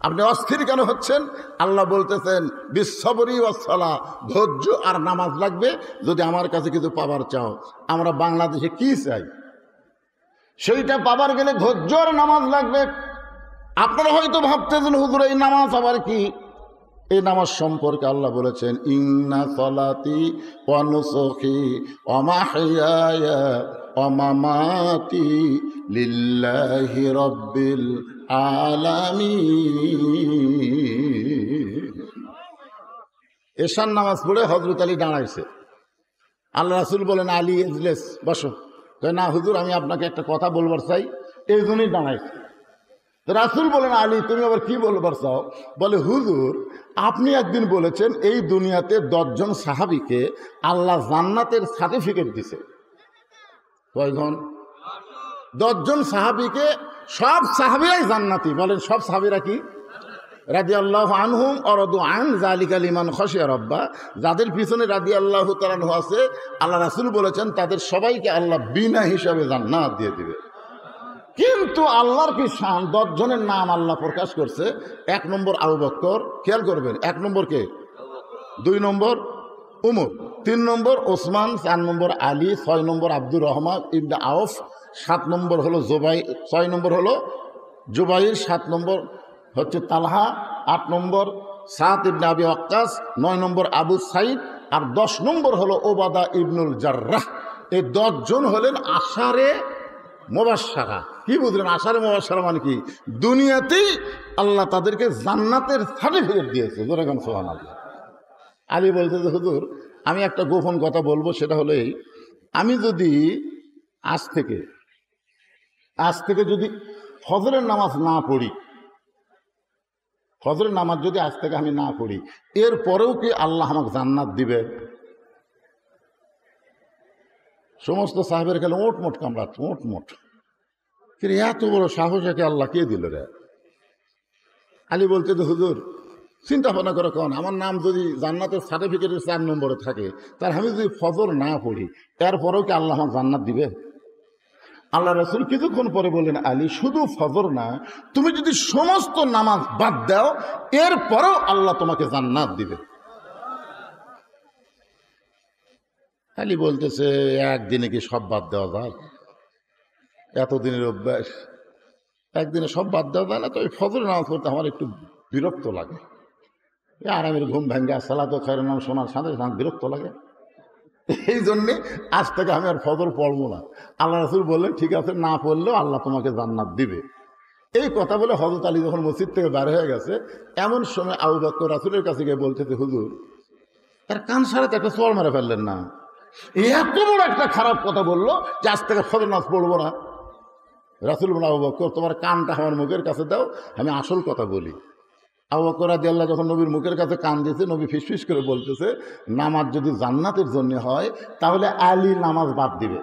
S1: আপনি অস্থির কেন হচ্ছেন? আল্লাহ বলতেছেন বিসসবরি ওয়াসসালাহ, ধৈর্য আর নামাজ লাগবে যদি আমার কাছে কিছু পাবার চাও। আমরা বাংলাদেশে কি চাই সেইটা পাবার গেলে ধৈর্য আর নামাজ লাগবে। আপনারা হয়তো ভাবতেছেন হুজুর এই নামাজ আবার কি? এই নামাজ সম্পর্কে আল্লাহ বলেছেন ইন্না সলাতি ওয়া নুসুকি ওয়া মাহইয়ায়া ওয়া মামাতি লিল্লাহি রাব্বিল আলামিন। এশার নামাজ পড়ে হযরত আলী দাঁড়াইছে। আল্লাহ রাসূল বলেন আলী ইজলিস, বসো। না হুজুর আমি আপনাকে একটা কথা বলবার চাই, এই জন্যই দাঁড়াইছে। রাসূল বলেন আলী তুমি আবার কি বলবার চাও? বলে হুজুর আপনি একদিন বলেছেন এই দুনিয়াতে 10 জন সাহাবীকে আল্লাহ জান্নাতের সার্টিফিকেট দিছে। কয়জন? 10 জন সাহাবীকে, সব সাহাবীরাই জান্নাতি। বলেন সব সাহাবীরা কি? রাদিয়াল্লাহু আনহুম ওয়া রাদু আন যালিকা লিমান খাশিয়া রাব্বা। যাদের পিছনে রাদিয়াল্লাহু তাআলা আনহু আছে, আল্লাহ রাসূল বলেছেন তাদের সবাইকে আল্লাহ বিনা হিসাবে জান্নাত দিয়ে দিবে। কিন্তু আল্লাহর কি শান, 10 জনের নাম আল্লাহ প্রকাশ করছে। 1 নম্বর আবু বকর, খেয়াল করবেন, 1 নম্বর কে? 2 নম্বর উমর, 3 নম্বর ওসমান, 4 নম্বর আলী, 6 নম্বর আব্দুর রহমান ইবনে আউফ, 7 নম্বর হলো জুবাইর, 6 নম্বর হলো জুবাইর, 7 নম্বর হচ্ছে তালহা, 8 নম্বর সাদ ইবনে আবি ওয়াক্কাস, 9 নম্বর আবু সাইদ, আর 10 নম্বর হলো ওবাদা ইবনুল জাররাহ। এই 10 জন হলেন আশারে মুবাশশারা। কি বুঝলেন আশারে মুবাশশারা মানে কি? দুনিয়াতেই আল্লাহ তাদেরকে জান্নাতের সার্টিফিকেট দিয়েছে। জোরে গান সুবহানাল্লাহ। আলী বলতে যে হুজুর আমি একটা গোপন কথা বলবো, সেটা হলো এই, আমি যদি আজ থেকে যদি ফজরের নামাজ না পড়ি, ফজরের নামাজ যদি আজ থেকে আমি না পড়ি, এর পরেও কি আল্লাহ আমাকে জান্নাত দিবে? সমস্ত সাহেবের খেলে ওটমোট কামড়াচ্ছে, ওটমোট। কিন্তু এত বড় সাহস একে আল্লাহ কে দিল রে? আলী বলতে যে হুজুর চিন্তা ভাবনা করে কোন, আমার নাম যদি জান্নাতের সার্টিফিকেটের 4 নম্বরে থাকে, তার আমি যদি ফজর না পড়ি, এরপরেও কি আল্লাহ আমাকে জান্নাত দিবে? আল্লাহ রাসূল কিছুক্ষণ পরে বললেন আলী শুধু ফজর না, তুমি যদি সমস্ত নামাজ বাদ দাও এরপরেও আল্লাহ তোমাকে জান্নাত দিবে। আলী বলতেছে একদিনে কি সব বাদ দেওয়া যায়? এতদিনের অভ্যাস, একদিনে সব বাদ দেওয়া যায় না। তো এই ফজরের নামাজ পড়তে আমার একটু বিরক্ত লাগে। আরামের ঘুম ভেঙ্গে সালাত খায়রুন নাম শোনার সাথে সাথে বিরক্ত লাগে। এই জন্যে আজ থেকে আমি আর ফজর পড়বো না। আল্লাহ রাসূল বললেন ঠিক আছে, না পড়লেও আল্লাহ তোমাকে জান্নাত দিবে। এই কথা বলে হযরত আলী যখন মসজিদ থেকে বের হয়ে গেছে, এমন সময় আবু বকর রাসূলের কাছে গিয়ে বলতেছে হুজুর তার কান সারাতে একটা চড় মেরে ফেললেন না, এত বড় একটা খারাপ কথা বললো যে আজ থেকে ফজর নামাজ পড়বো না। রাসূল বলেন আবু বকর তোমার কানটা আমার মুখের কাছে দাও, আমি আসল কথা বলি। আবু বকর রাদিয়াল্লাহু যখন নবীর মুখের কাছে কান দিয়েছে, নবী ফিসফিস করে বলতেছে নামাজ যদি জান্নাতের জন্য হয় তাহলে আলী নামাজ বাদ দিবে,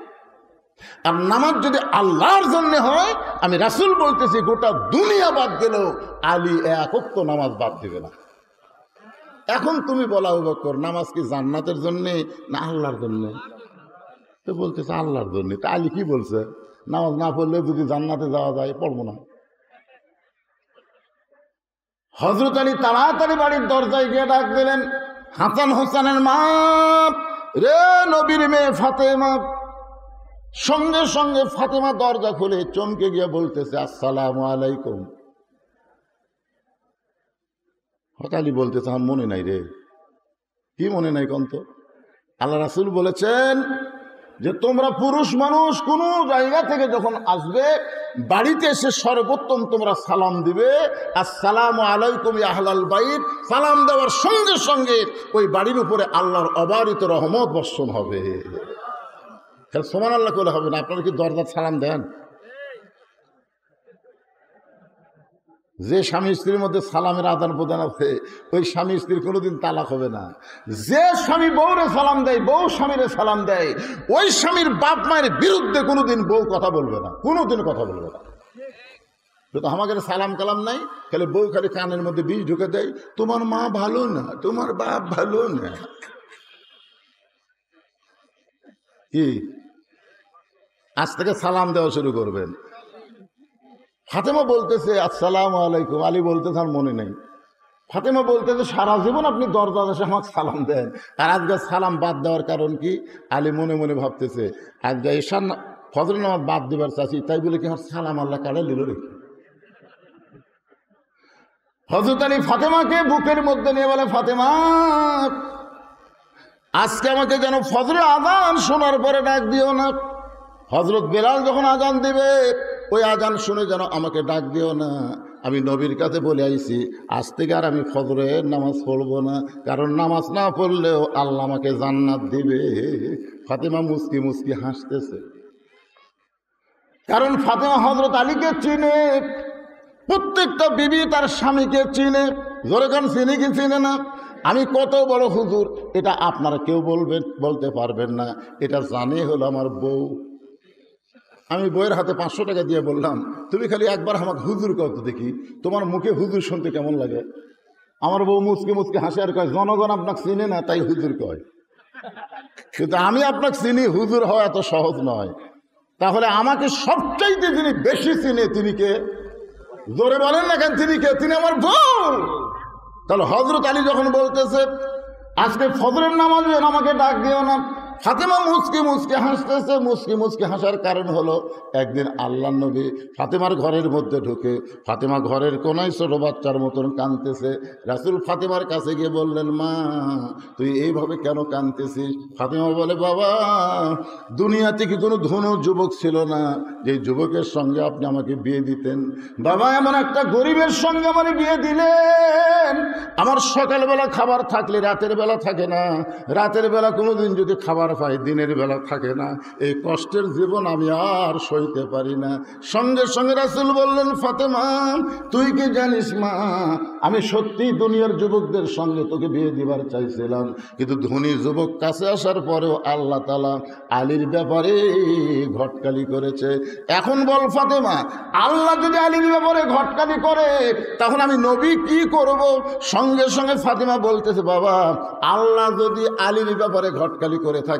S1: আর নামাজ যদি আল্লাহর জন্য হয় আমি রাসূল বলতেছি গোটা দুনিয়া বাদ গেলেও আলী এক ওয়াক্ত নামাজ বাদ দিবে না। এখন তুমি বলো আবু বকর নামাজ কি জান্নাতের জন্যে না আল্লাহর জন্যে? তো বলতেছে আল্লাহর জন্যে। তা আলী কি বলছে? নামাজ না পড়লে যদি জান্নাতে যাওয়া যায় পড়বো না। হযরত আলী তাড়াতাড়ি বাড়ির দরজায় গিয়ে ডাক দিলেন হাসান হোসেনের মা, রে নবীর মেয়ে ফাতেমা। সঙ্গে সঙ্গে ফাতেমা দরজা খুলে চমকে গিয়ে বলতেছে আসসালামু আলাইকুম। হঠাৎই বলতেছে আমার মনে নাই রে, কি মনে নাই কন্ত? আল্লাহ রাসূল বলেছেন যে তোমরা পুরুষ মানুষ কোন জায়গা থেকে যখন আসবে, বাড়িতে এসে সর্বোত্তম তোমরা সালাম দিবে, আসসালামু আলাইকুম ইয়া আহলাল বাইত। সালাম দেওয়ার সঙ্গে সঙ্গে ওই বাড়ির উপরে আল্লাহর অবারিত রহমত বর্ষণ হবে। সুবহানাল্লাহ বলে হবে না? আপনারা কি দরজার সালাম দেন? যে স্বামী স্ত্রীর মধ্যে সালামের আদান প্রদান আছে, ওই স্বামী স্ত্রীর কোনোদিন তালাক হবে না। যে স্বামী বউরে সালাম দেয়, বউ স্বামীরে সালাম দেয়, ওই স্বামীর বাপ মায়ের বিরুদ্ধে কোনোদিন বউ কথা বলবে না, কোনোদিন কথা বলবে না। তো আমাদের সালাম কালাম নাই, খালি বউ খালি কানের মধ্যে বিষ ঢুকে দেয়, তোমার মা ভালো না, তোমার বাপ ভালো না। কি আজ থেকে সালাম দেওয়া শুরু করবেন? ফাতেমা বলতেছে আসসালামু আলাইকুম, আলী বলতেছে আর মনে নেই। ফাতেমা বলতেছে সারা জীবন আপনি দরজা এসে আমাকে সালাম দেন, আর আজকে সালাম বাদ দেওয়ার কারণ কি? আলী মনে মনে ভাবতেছে আজকে ঈশান ফজরের নামাজ বাদ দিবার চাচ্ছি, তাই বলে কি আমার সালাম আল্লাহ কাড়ে নিল রেখে। হযরত আলী ফাতেমাকে বুকের মধ্যে নিয়ে বলে, ফাতেমা আজকে আমাকে যেন ফজরের আযান শোনার পরে ডাক দিও না। হযরত বেলাল যখন আযান দিবে, ওই আজান শুনে যেন আমাকে ডাক দিও না। আমি নবীর কাছে বলে আইছি, আজ থেকে আর আমি ফজরের নামাজ পড়বো না, কারণ নামাজ না পড়লেও আল্লাহ আমাকে জান্নাত দিবে। ফাতেমা মুস্কি মুস্কি হাসতেছে, কারণ ফাতেমা হযরত আলীকে চিনে। প্রত্যেকটা বিবি তার স্বামীকে চিনে। জোরে কান চিনি কি চিনে না? আমি কত বড় হুজুর এটা আপনারা কেউ বলতে পারবেন না, এটা জানে হলো আমার বউ। আমি বইয়ের হাতে 500 টাকা দিয়ে বললাম, তুমি খালি একবার আমাকে হুজুর কত দেখি, তোমার মুখে হুজুর শুনতে কেমন লাগে? আমার বউ মুচকে মুচকে হাসে আর কয়, জনগণ আপনাকে চিনে না তাই হুজুর কয়। কিন্তু আমি আপনাকে চিনি, হুজুর হওয়া এত সহজ নয়। তাহলে আমাকে সবচাইতে যিনি বেশি চিনে তিনি কে? জোরে বলেন না কেন? তিনি কে? তিনি আমার বউ। তাহলে হযরত আলী যখন বলতেছে আজকে ফজরের নামাজে আমাকে ডাক দিও না, ফাতেমা মুচকি মুচকি হাসতেছে। মুচকি মুচকি হাসার কারণ হলো একদিন আল্লাহর নবী ফাতেমার ঘরের মধ্যে ঢুকে, ফাতেমা ঘরের কোনায় ছোট বাচ্চার মতন কাঁদতেছে। রাসূল ফাতেমার কাছে গিয়ে বললেন, মা তুই এইভাবে কেন কাঁদতেছিস? ফাতেমা বলে, বাবা দুনিয়াতে কি কোনো ধনী যুবক ছিল না যে যুবকের সঙ্গে আপনি আমাকে বিয়ে দিতেন? বাবা এমন একটা গরিবের সঙ্গে আমার বিয়ে দিলেন, আমার সকালবেলা খাবার থাকলে রাতের বেলা থাকে না, রাতের বেলা কোনোদিন যদি খাবার পাই দিনের বেলা থাকে না। এই কষ্টের জীবন আমি আর সইতে পারি না। সঙ্গে সঙ্গে রাসূল বললেন, ফাতেমা তুই কি জানিস মা, আমি সত্যি দুনিয়ার যুবকদের সঙ্গে তোকে বিয়ে দিবার চাইছিলাম, কিন্তু ধনী যুবক কাছে আসার পরেও আল্লাহ তাআলা আলীর ব্যাপারে ঘটকালি করেছে। এখন বল ফাতেমা, আল্লাহ যদি আলীর ব্যাপারে ঘটকালি করে তখন আমি নবী কি করব? সঙ্গে সঙ্গে ফাতেমা বলতেছে, বাবা আল্লাহ যদি আলীর ব্যাপারে ঘটকালি করে থাকে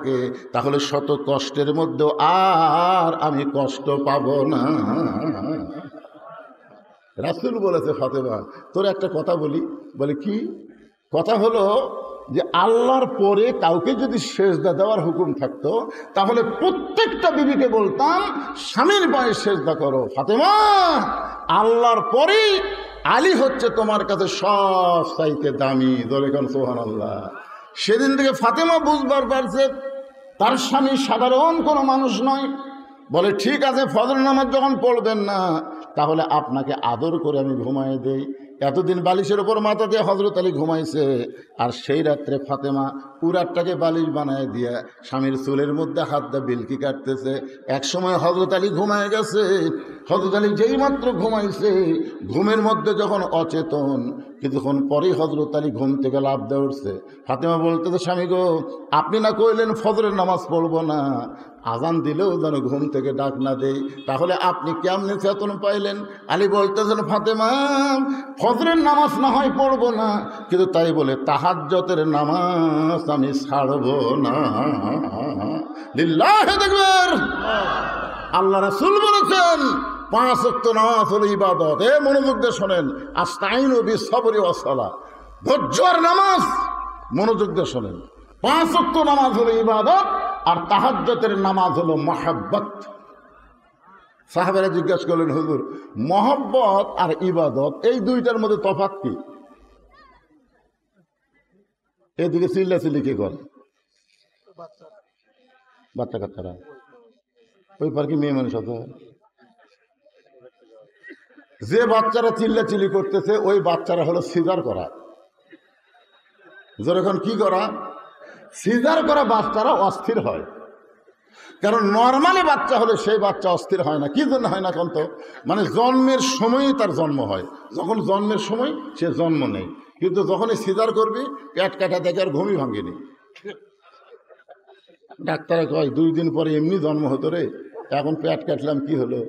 S1: তাহলে শত কষ্টের মধ্যেও আর আমি কষ্ট পাব না। রাসূল বলেছে, ফাতেমা তোর একটা কথা বলি। বলে কি কথা? হলো যে আল্লাহর পরে কাউকে যদি সেজদা দেওয়ার হুকুম থাকতো তাহলে প্রত্যেকটা বিবিকে বলতাম স্বামীর পায়ে সেজদা করো। ফাতেমা আল্লাহর পরে আলী হচ্ছে তোমার কাছে সব চাইতে দামি। দলে কান সুবহানাল্লাহ। সেদিন থেকে ফাতেমা বুঝবার পারছে তার স্বামী সাধারণ কোনো মানুষ নয়। বলে ঠিক আছে, ফজর নামাজ যখন পড়বেন না তাহলে আপনাকে আদর করে আমি ঘুমায় দেই। এতদিন বালিশের ওপর মাথা দিয়ে হযরত আলী ঘুমাইছে, আর সেই রাত্রে ফাতেমা পুরাটাকে বালিশ বানায় দিয়ে স্বামীর চুলের মধ্যে হাত দিয়ে বিলকি কাটতেছে। এক সময় হযরত আলী ঘুমায় গেছে। হযরত আলী যেই মাত্র ঘুমাইছে, ঘুমের মধ্যে যখন অচেতন, কিছুক্ষণ পরেই হযরত আলী ঘুম থেকে লাফ দিয়ে উঠছে। ফাতেমা বলতেছে, স্বামী গো আপনি না কইলেন ফজরের নামাজ পড়বো না, আজান দিলেও যেন ঘুম থেকে ডাক না দেই, তাহলে আপনি কেমনে চেতন পাইলেন? আলী বলতেছেন, ফাতেমা ফজরের নামাজ না হয় পড়বো না, কিন্তু তাই বলে তাহাজ্জুদের নামাজ আমি ছাড়বো না। লিল্লাহি তাকবীর। আল্লাহ রাসূল বলেছেন 5 ওয়াক্ত নামাজ হলো ইবাদত। এ মনোযোগ দিয়ে শোনেন, আস্তাইনু বিস-সাবরি ওয়াস-সালাহ, ধৈর্য আর নামাজ। মনোযোগ দিয়ে শোনেন, 5 ওয়াক্ত নামাজ হলো ইবাদত আর তাহাজ্জুদের নামাজ হলো মহব্বত। সাহাবারা জিজ্ঞাসা করলেন, হুজুর মহব্বত আর ইবাদত এই দুইটার মধ্যে তফাৎ কি? এদিকে চিল্লাচিল্লি কে করে? বাচ্চা কাচ্চারা। ওই পার কি মেয়ে মানুষ আছে? যে বাচ্চারা চিল্লাচিল্লি করতেছে ওই বাচ্চারা হলো সিজার করা। যখন কি করা? সিজার করা বাচ্চারা অস্থির হয়। কারণ নর্মালি বাচ্চা হলে সেই বাচ্চা অস্থির হয় না। কি জন্য হয় না? কারণ তো মানে জন্মের সময়ই তার জন্ম হয়। যখন জন্মের সময় সে জন্ম নেই, কিন্তু যখনই সিজার করবি পেট কাটা দেখে আর ঘুমই ভাঙেনি। ডাক্তার কয় 2 দিন পরে এমনি জন্ম হতো রে, এখন পেট কাটলাম কি হলো?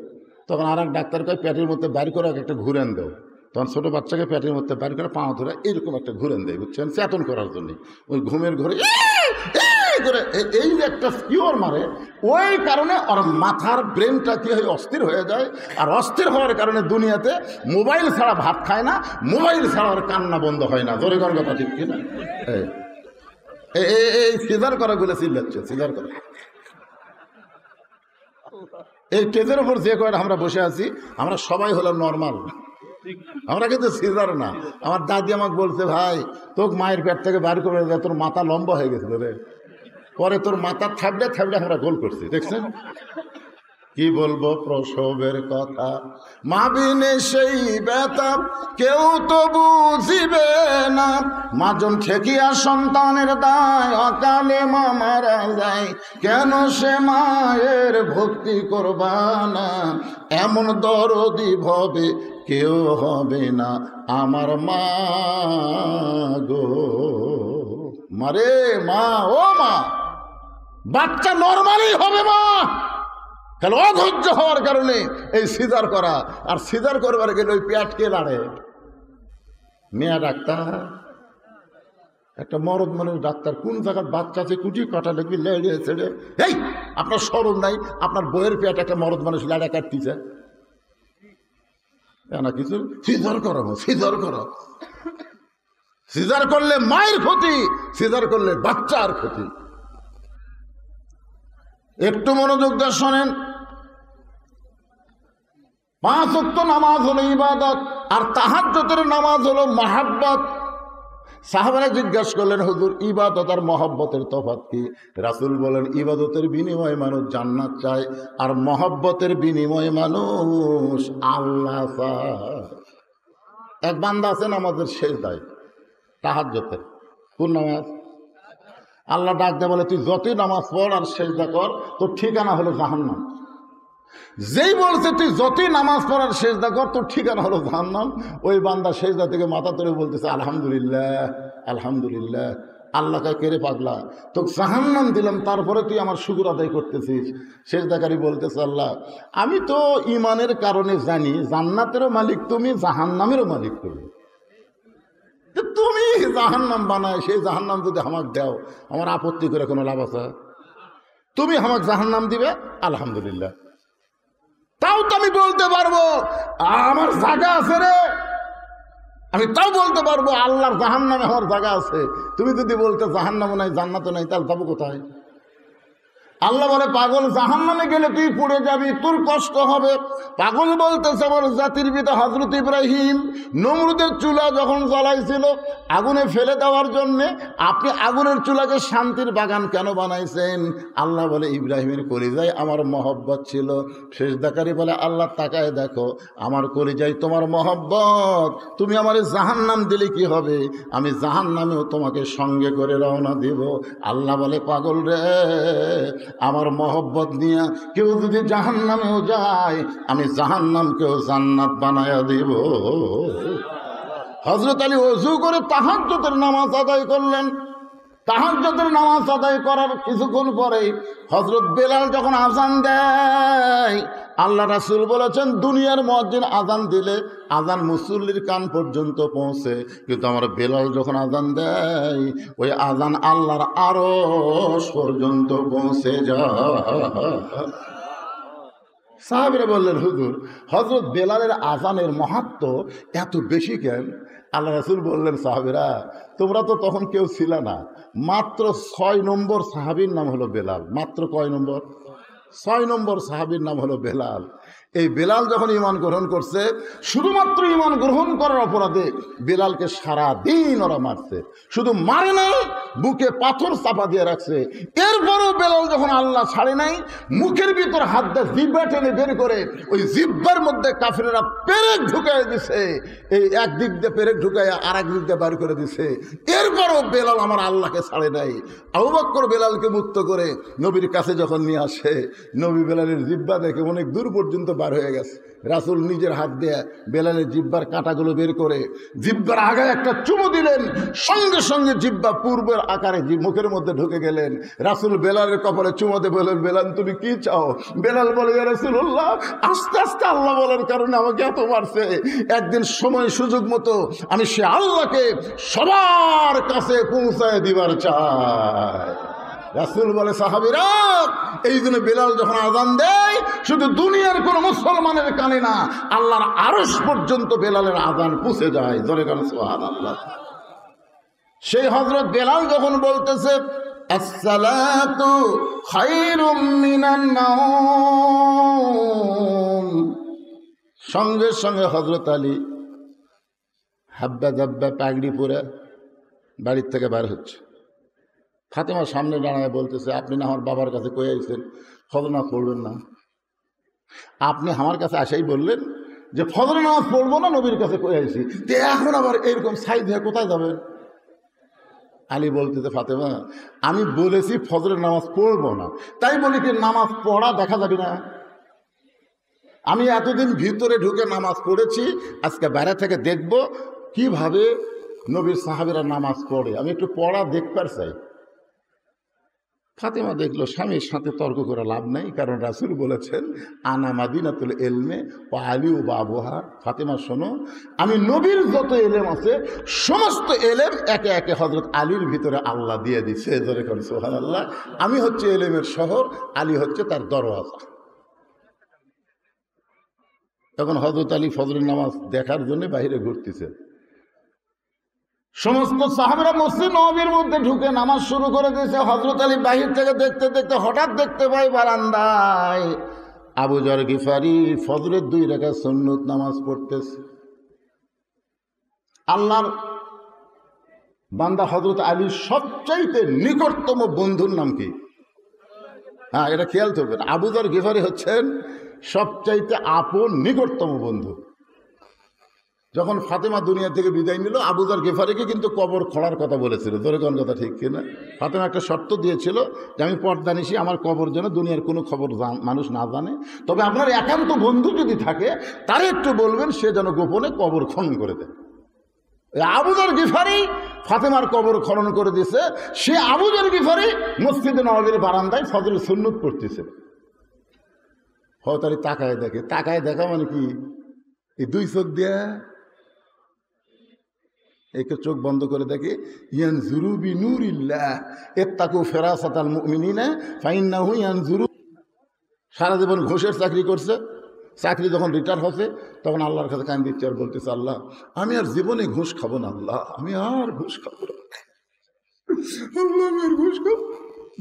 S1: তখন আর এক ডাক্তার কয় পেটের মধ্যে বাইর করে একটা ঘুরেন দাও। তখন ছোটো বাচ্চাকে পেটের মধ্যে বাইর করে পা ধরে এরকম একটা ঘুরেন দেয়, বুঝছেন, চেতন করার জন্য। ওই ঘুমের ঘরে করে এই যে একটা স্কিওর মারে, ওই কারণে ওর মাথার ব্রেনটা কি হয়? অস্থির হয়ে যায়। আর অস্থির হওয়ার কারণে দুনিয়াতে মোবাইল ছাড়া ভাত খায় না, মোবাইল ছাড়া ওর কান্না বন্ধ হয় না। জোরে কর কথা, ঠিক কিনা? এই সিজার করা গুলো চিল্লাচ্ছে, সিজার করা। এই স্টেজের উপর যে কয়টা আমরা বসে আছি, আমরা সবাই হলো নর্মাল, আমরা কিন্তু সিজার না। আমার দাদি আমাকে বলছে, ভাই তোকে মায়ের পেট থেকে বাইর করে দেয়, তোর মাথা লম্বা হয়ে গেছিল রে। পরে তোর মাথা থাবড়ে থাবড়ে আমরা গোল করছি, দেখছেন? কি বলবো প্রসবের কথা, মা বিনে সেই ব্যথা কেউ তো বুঝিবে না। মাজন ঠেকিয়া সন্তানের দায়, অকালে মা মারা যায়, কেন সে মায়ের ভক্তি করবা না? এমন দরদি ভবে কেউ হবে না আমার মা গো। মারে মা, ও মা, বাচ্চা নরমালি হবে মা, তাহলে অধৈর্য হওয়ার কারণে এই সিজার করা। আর সিজার করবার গেলে ওই পেট কে লাড়ে? মেয়া ডাক্তার, একটা মরদ মানুষ ডাক্তার। কোন জায়গার বাচ্চা আছে কুটি কাটা লাগবে লেড়ে ছেড়ে। এই আপনার শরম নাই? আপনার বইয়ের পেট একটা মরদ মানুষ লাড়া কাটতেছে না কিছু? সিজার করাবো, সিজার করো। সিজার করলে মায়ের ক্ষতি, সিজার করলে বাচ্চার ক্ষতি। একটু মনোযোগ দিয়ে শোনেন। 5 ওয়াক্ত নামাজ হলো ইবাদত, আর তাহাজ্জুদের নামাজ হলো মাহাব্বত। সাহাবারা জিজ্ঞাসা করলেন, হুজুর ইবাদত আর মহব্বতের তফাৎ কি? রাসূল বলেন, ইবাদতের বিনিময়ে মানুষ জান্নাত চায়, আর মহব্বতের বিনিময়ে মানুষ আল্লাহ চায়। এক বান্দা আছে নামাজের সেজদায়, তাহাজ্জুদের। কোন নামাজ? আল্লাহ ডাক দেয়, বলে তুই যতই নামাজ পড় আর সেজদা কর, তোর ঠিকানা হলো জাহান্নাম। যেই বলছে তুই যতই নামাজ পড়ার সেজদা কর, তোর ঠিকানা হলো জাহান্নাম, ওই বান্দা সেজদা থেকে মাথা তুলে বলতেছে আলহামদুলিল্লাহ, আলহামদুলিল্লাহ। আল্লাহকে কেড়ে পাগলা, তোকে জাহান্নাম দিলাম, তারপরে তুই আমার শুকর আদায় করতেছিস। সেজদাকারী বলতেছে, আল্লাহ আমি তো ইমানের কারণে জানি জান্নাতেরও মালিক তুমি, জাহান্নামেরও মালিক তুমি। তুমি জাহান্নাম বানায়, সেই জাহান্নাম যদি আমাকে দাও, আমার আপত্তি করে কোনো লাভ আছে? তুমি আমাকে জাহান্নাম দিবে, আলহামদুলিল্লাহ। তাও তো আমি বলতে পারবো আমার জায়গা আছে রে, আমি তাও বলতে পারবো আল্লাহর জাহান্নামে আমার জায়গা আছে। তুমি যদি বলতে জাহান্নামও নাই জান্নাতও নাই, তাহলে যাবো কোথায়? আল্লাহ বলে, পাগল জাহান্নামে গেলে তুই পড়ে যাবি, তোর কষ্ট হবে। পাগল বলতেছে, আমার জাতির পিতা হযরত ইব্রাহিম নমরুদের চুলা যখন জ্বালাইছিল আগুনে ফেলে দেওয়ার জন্যে, আপনি আগুনের চুলাকে শান্তির বাগান কেন বানাইছেন? আল্লাহ বলে, ইব্রাহিমের কলিজায় আমার মহব্বত ছিল। সেজদাকারী বলে, আল্লাহ তাকায় দেখো, আমার কলিজায় তোমার মহব্বত, তুমি আমার জাহান্নাম দিলে কি হবে? আমি জাহান্নামেও তোমাকে সঙ্গে করে রওনা দিব। আল্লাহ বলে, পাগল রে, আমার মহব্বত নিয়ে কেউ যদি জাহান্নামেও যায়, আমি জাহান্নামকেও জান্নাত বানায়া দিব। হযরত আলী ওযু করে তাহাজ্জুদের নামাজ আদায় করলেন। তাহাজ্জুদের নামাজ আদায় করার কিছুক্ষণ পরেই হযরত বেলাল যখন আজান দেয়, আল্লাহ রাসূল বলেছেন, দুনিয়ার মুয়াজ্জিন আজান দিলে আজান মুসল্লির কান পর্যন্ত পৌঁছে, কিন্তু আমার বেলাল যখন আজান দেয়, ওই আজান আল্লাহর আরশ পর্যন্ত পৌঁছে যায়। সাহাবীরা বললেন, হুজুর হযরত বেলালের আজানের মাহাত্ম্য এত বেশি কেন? আল্লাহ রাসূল বললেন, সাহাবীরা তোমরা তো তখন কেউ ছিল না, মাত্র 6 নম্বর সাহাবীর নাম হলো বেলাল। মাত্র কয় নম্বর? 6 নম্বর সাহাবীর নাম হলো বেলাল। এই বেলাল যখন ঈমান গ্রহণ করছে, শুধুমাত্র ঈমান গ্রহণ করার অপরাধে বেলালকে সারা দিন ওরা মারছে। শুধু মারে নাই, বুকে পাথর চাপা দিয়ে রাখছে। এরপরও বেলাল যখন আল্লাহ ছাড়ে নাই, মুখের ভিতর হাত দিয়ে জিহ্বা টেনে বের করে ওই জিহ্বার মধ্যে কাফিরেরা পেরেক ঢুকাই দিছে। এই এক দিক দিয়ে পেরেক ঢুকাই আর এক দিক দিয়ে বার করে দিছে। এরপরও বেলাল আমার আল্লাহকে ছাড়ে নাই। আবু বকর বেলালকে মুক্ত করে নবীর কাছে যখন নিয়ে আসে, নবী বেলালের জিহ্বা দেখে অনেক দূর পর্যন্ত বার হয়ে গেছে। রাসূল নিজের হাত দিয়ে বেলালের জিহ্বার কাঁটাগুলো বের করে জিহ্বার আগায় একটা চুমু দিলেন। সঙ্গে সঙ্গে জিহ্বা পূর্বের আকারে মুখের মধ্যে ঢুকে গেলেন। রাসূল বেলালের কপালে চুমোতে বললেন, বেলাল তুমি কি চাও? বেলাল বলে, ইয়া রাসূলুল্লাহ, আস্তে আস্তে আল্লাহ বলার কারণে আমাকে এত মারছে। একদিন সময় সুযোগ মতো আমি সে আল্লাহকে সবার কাছে পৌঁছায় দিবার চাই। রাসূল বলে, সাহাবীরা, এই জন্য বেলাল যখন আযান দেয় শুধু দুনিয়ার কোন মুসলমানের কানে না, আল্লাহর আরশ পর্যন্ত বেলালের আযান পৌঁছে যায়। জোরে বলেন সুবহানাল্লাহ। সেই হযরত বেলাল যখন বলতেছে আসসালাতু খায়রুম মিনান নাওম, সঙ্গে সঙ্গে হযরত আলী হাব্বা দাব্বা পাগড়ি পরে বাড়ির থেকে বার হচ্ছে। ফাতেমার সামনে দাঁড়ায় বলতেছে, আপনি না আমার বাবার কাছে কয়ে আইছেন ফজর নামাজ পড়বেন না? আপনি আমার কাছে আসাই বললেন যে ফজর নামাজ পড়বো না, নবীর কাছে কয়ে আইছি, তো এখন আবার এরকম সাইড হয়ে কোথায় যাবেন? আলী বলতেছে, ফাতেমা, আমি বলেছি ফজরের নামাজ পড়বো না, তাই বলি কি নামাজ পড়া দেখা যাবে না? আমি এতদিন ভিতরে ঢুকে নামাজ পড়েছি, আজকে বাইরে থেকে দেখব কিভাবে নবীর সাহাবীরা নামাজ পড়ে, আমি একটু পড়া দেখবার চাই। ফাতেমা দেখলো স্বামীর সাথে তর্ক করে লাভ নাই, কারণ রাসূল বলেছেন আনা মাদিনাতুল ইলমে ওয়া আলী বাবুহা। ফাতেমা শোনো, আমি নবীর যত এলেম আছে সমস্ত এলেম একে একে হযরত আলীর ভিতরে আল্লাহ দিয়ে দিচ্ছে। জোরে করে সুবহানাল্লাহ। আমি হচ্ছে এলেমের শহর, আলী হচ্ছে তার দরওয়াজা। তখন হযরত আলী ফজরের নামাজ দেখার জন্য বাইরে ঘুরতেছে। সমস্ত সাহাবীরা মসজিদ নববীর মধ্যে ঢুকে নামাজ শুরু করে দিয়েছে। হযরত আলী বাহির থেকে দেখতে দেখতে হঠাৎ দেখতে পাই বারান্দায় আবু যর গিফারি ফজরের 2 রাকাত সুন্নত নামাজ পড়তেছে। আল্লাহর বান্দা হযরত আলীর সবচাইতে নিকটতম বন্ধুর নাম কি? হ্যাঁ, এটা খেয়াল করবেন। আবু যর গিফারি হচ্ছেন সবচাইতে আপন নিকটতম বন্ধু। যখন ফাতেমা দুনিয়া থেকে বিদায় নিল, আবু যর গিফারিকে কিন্তু কবর খোঁড়ার কথা বলেছিল। ধরে কোন কথা ঠিক কিনা? ফাতেমা একটা শর্ত দিয়েছিল যে আমি পর্দা নিশি, আমার কবর যেন দুনিয়ার কোনো খবর মানুষ না জানে, তবে আপনার একান্ত বন্ধু যদি থাকে তারে একটু বলবেন সে যেন গোপনে কবর খনন করে দেয়। আবু যর গিফারি ফাতেমার কবর খনন করে দিয়েছে। সে আবু যর গিফারি মসজিদে নববীর বারান্দায় ফজরের সুন্নত পড়তেছে। হয়তো তাকায় দেখে, তাকায় দেখা মানে কি, এই 2 চোখ দিয়া একে চোখ বন্ধ করে দেখে, ইয়ানজুরু বিনুরিল্লাহ ইত্তাকু ফিরাসাতাল মুমিনিনা ফাইন্নাহু ইয়ানজুরু। সারা জীবন ঘুষের চাকরি করছে, চাকরি যখন রিটায়ার হচ্ছে তখন আল্লাহর কাছে কান দিচ্ছে আর বলতেছে, আল্লাহ আমি আর জীবনে ঘুষ খাবো না, আল্লাহ আমি আর ঘুষ খাবো না, আল্লাহ আমি আর ঘুষ খাবো।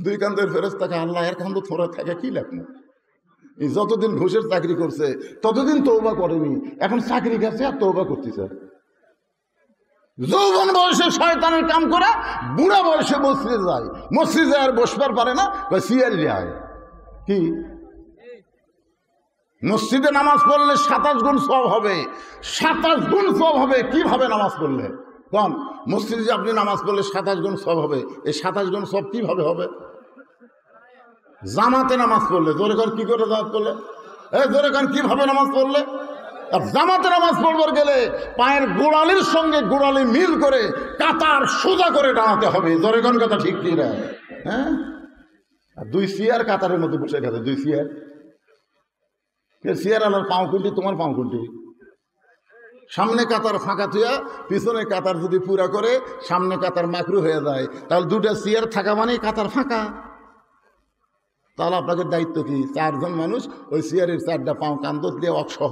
S1: 2 কান্দের ফেরেশতাকে আল্লাহ এর কান্দ থোড়া থাকে কি লাগবে? যতদিন ঘুষের চাকরি করছে ততদিন তওবা করেনি, এখন চাকরি গেছে আর তওবা করতেছে। যৌবন বয়সে শয়তানের কাম করে বুড়া বয়সে মসজিদে যায়, মসজিদে আর বসবার পারে না, সিয়ার যায় কি? মসজিদে নামাজ পড়লে 27 গুণ সওয়াব হবে, 27 গুণ সওয়াব হবে। কিভাবে নামাজ পড়লে? কোন মসজিদে যে আপনি নামাজ পড়লে 27 গুণ সওয়াব হবে, এই 27 গুণ সওয়াব কিভাবে হবে? জামাতে নামাজ পড়লে। জোরে কর, কি করে জামাত পড়লে? জোরে কর, কিভাবে নামাজ পড়লে? জামাতে নামাজ পড়বার গেলে পায়ের গোড়ালির সঙ্গে গোড়ালি মিল করে কাতার সোজা করে দাঁড়াতে হবে। জোরে কোন কথা ঠিক কি না? হ্যাঁ, 2 চেয়ার কাতারের মধ্যে বসে গেছে, 2 চেয়ার। চেয়ার আমার পাও কুন্টি, তোমার পাও কুন্টি। সামনে কাতার ফাঁকা থুয়া পিছনে কাতার যদি পুরা করে সামনে কাতার মাকরু হয়ে যায়, তাহলে 2টা চেয়ার থাকা মানেই কাতার ফাঁকা। তাহলে আপনাদের দায়িত্ব কি? 4 জন মানুষ ওই চেয়ারের 4টা পাও কান্দত দিয়ে অকসহ,